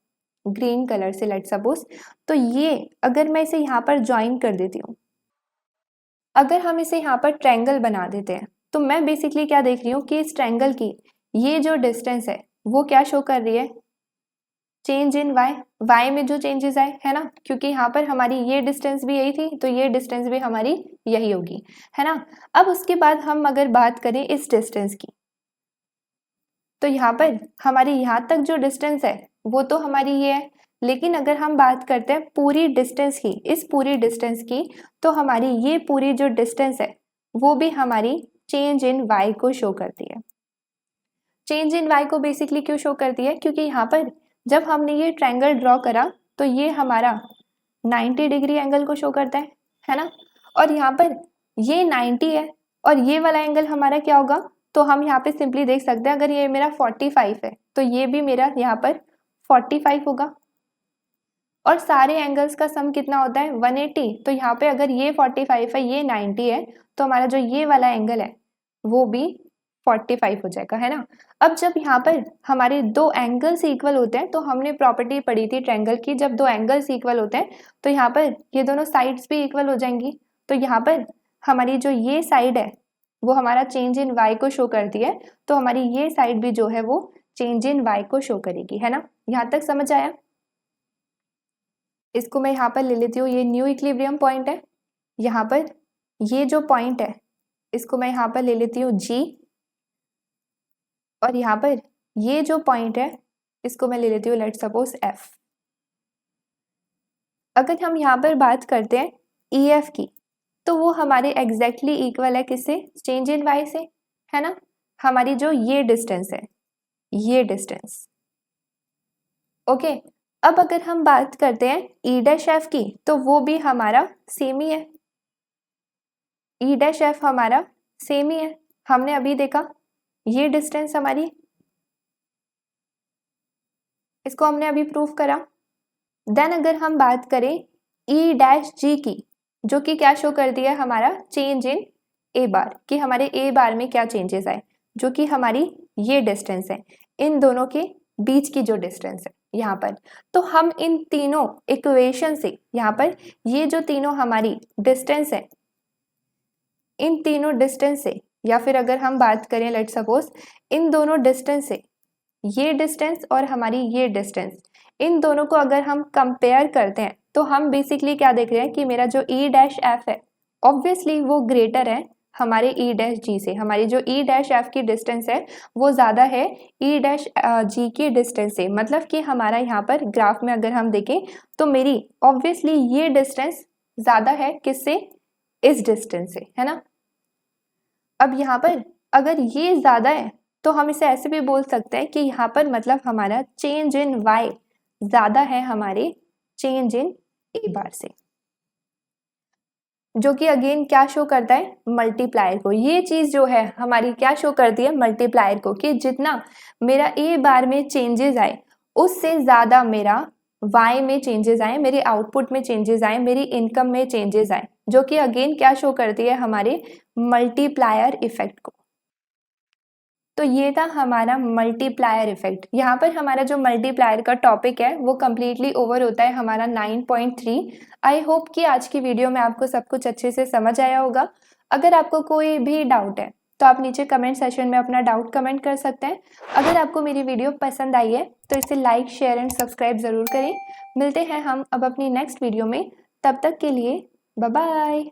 ग्रीन कलर से लेट्स सपोज। तो ये अगर मैं इसे यहाँ पर ज्वाइन कर देती हूँ, अगर हम इसे यहाँ पर ट्रायंगल बना देते हैं, तो मैं बेसिकली क्या देख रही हूँ कि इस ट्रायंगल की ये जो डिस्टेंस है वो क्या शो कर रही है, चेंज इन y में जो चेंजेस आए, है ना, क्योंकि यहाँ पर हमारी ये डिस्टेंस भी यही थी तो ये डिस्टेंस भी हमारी यही होगी, है ना। अब उसके बाद हम अगर बात करें इस डिस्टेंस की, तो यहाँ पर हमारी यहाँ तक जो डिस्टेंस है वो तो हमारी ये है, लेकिन अगर हम बात करते हैं पूरी डिस्टेंस की, इस पूरी डिस्टेंस की, तो हमारी ये पूरी जो डिस्टेंस है वो भी हमारी चेंज इन y को शो करती है। चेंज इन y को बेसिकली क्यों शो करती है, क्योंकि यहाँ पर जब हमने ये ट्रायंगल ड्रॉ करा तो ये हमारा 90 डिग्री एंगल को शो करता है ना। और यहाँ पर ये 90 है और ये वाला एंगल हमारा क्या होगा, तो हम यहाँ पे सिंपली देख सकते हैं, अगर ये मेरा 45 है तो ये भी मेरा यहाँ पर 45 होगा। और सारे एंगल्स का सम कितना होता है 180। तो यहाँ पे अगर ये 45 है, ये 90 है, तो हमारा जो ये वाला एंगल है वो भी 45 हो जाएगा, है ना। अब जब यहाँ पर हमारे दो एंगल्स इक्वल होते हैं, तो हमने प्रॉपर्टी पढ़ी थी ट्रायंगल की, जब दो एंगल्स इक्वल होते हैं तो यहाँ पर ये दोनों साइड्स भी इक्वल हो जाएंगी। तो यहाँ पर हमारी जो ये साइड है वो हमारा चेंज इन y को शो करती है, तो हमारी ये साइड भी जो है वो चेंज इन y को शो करेगी, है ना। यहाँ तक समझ आया। इसको मैं यहाँ पर ले लेती हूँ, ये न्यू इक्विलिब्रियम पॉइंट है। यहाँ पर ये जो पॉइंट है इसको मैं यहाँ पर ले लेती हूँ G, और यहाँ पर ये जो पॉइंट है इसको मैं ले लेती हूँ लेट्स सपोज F। अगर हम यहाँ पर बात करते हैं EF की, तो वो हमारे एग्जैक्टली इक्वल है किससे, चेंज इन y से, है ना। हमारी जो ये डिस्टेंस है, ये डिस्टेंस, ओके। अब अगर हम बात करते हैं E डैश F की, तो वो भी हमारा सेम ही है, E डैश F हमारा सेम ही है। हमने अभी देखा ये डिस्टेंस हमारी, इसको हमने अभी प्रूव करा। देन अगर हम बात करें E डैश G की, जो कि क्या शो करती है हमारा चेंज इन A बार, कि हमारे A बार में क्या चेंजेस आए, जो कि हमारी ये डिस्टेंस है, इन दोनों के बीच की जो डिस्टेंस है यहाँ पर। तो हम इन तीनों इक्वेशन से यहाँ पर ये जो तीनों हमारी डिस्टेंस है, इन तीनों डिस्टेंस से, या फिर अगर हम बात करें लेट्स सपोज इन दोनों डिस्टेंस से, ये डिस्टेंस और हमारी ये डिस्टेंस, इन दोनों को अगर हम कंपेयर करते हैं तो हम बेसिकली क्या देख रहे हैं कि मेरा जो E डैश F है ऑब्वियसली वो ग्रेटर है हमारे E डैश G से। हमारी जो E डैश F की डिस्टेंस है वो ज़्यादा है E डैश G की डिस्टेंस से। मतलब कि हमारा यहाँ पर ग्राफ में अगर हम देखें तो मेरी ऑब्वियसली ये डिस्टेंस ज़्यादा है किससे, इस डिस्टेंस से, है ना। अब यहाँ पर अगर ये ज़्यादा है तो हम इसे ऐसे भी बोल सकते हैं कि यहाँ पर मतलब हमारा चेंज इन y ज़्यादा है हमारे चेंज इन A बार से, जो कि अगेन क्या शो करता है, मल्टीप्लायर को। ये चीज़ जो है हमारी क्या शो करती है, मल्टीप्लायर को, कि जितना मेरा A बार में चेंजेस आए उससे ज़्यादा मेरा y में चेंजेस आए, मेरे आउटपुट में चेंजेस आए, मेरी इनकम में चेंजेस आए, जो कि अगेन क्या शो करती है, हमारे मल्टीप्लायर इफेक्ट को। तो ये था हमारा मल्टीप्लायर इफेक्ट। यहाँ पर हमारा जो मल्टीप्लायर का टॉपिक है वो कम्प्लीटली ओवर होता है हमारा 9.3। आई होप कि आज की वीडियो में आपको सब कुछ अच्छे से समझ आया होगा। अगर आपको कोई भी डाउट है तो आप नीचे कमेंट सेशन में अपना डाउट कमेंट कर सकते हैं। अगर आपको मेरी वीडियो पसंद आई है तो इसे लाइक, शेयर एंड सब्सक्राइब ज़रूर करें। मिलते हैं हम अब अपनी नेक्स्ट वीडियो में, तब तक के लिए बाय बाय।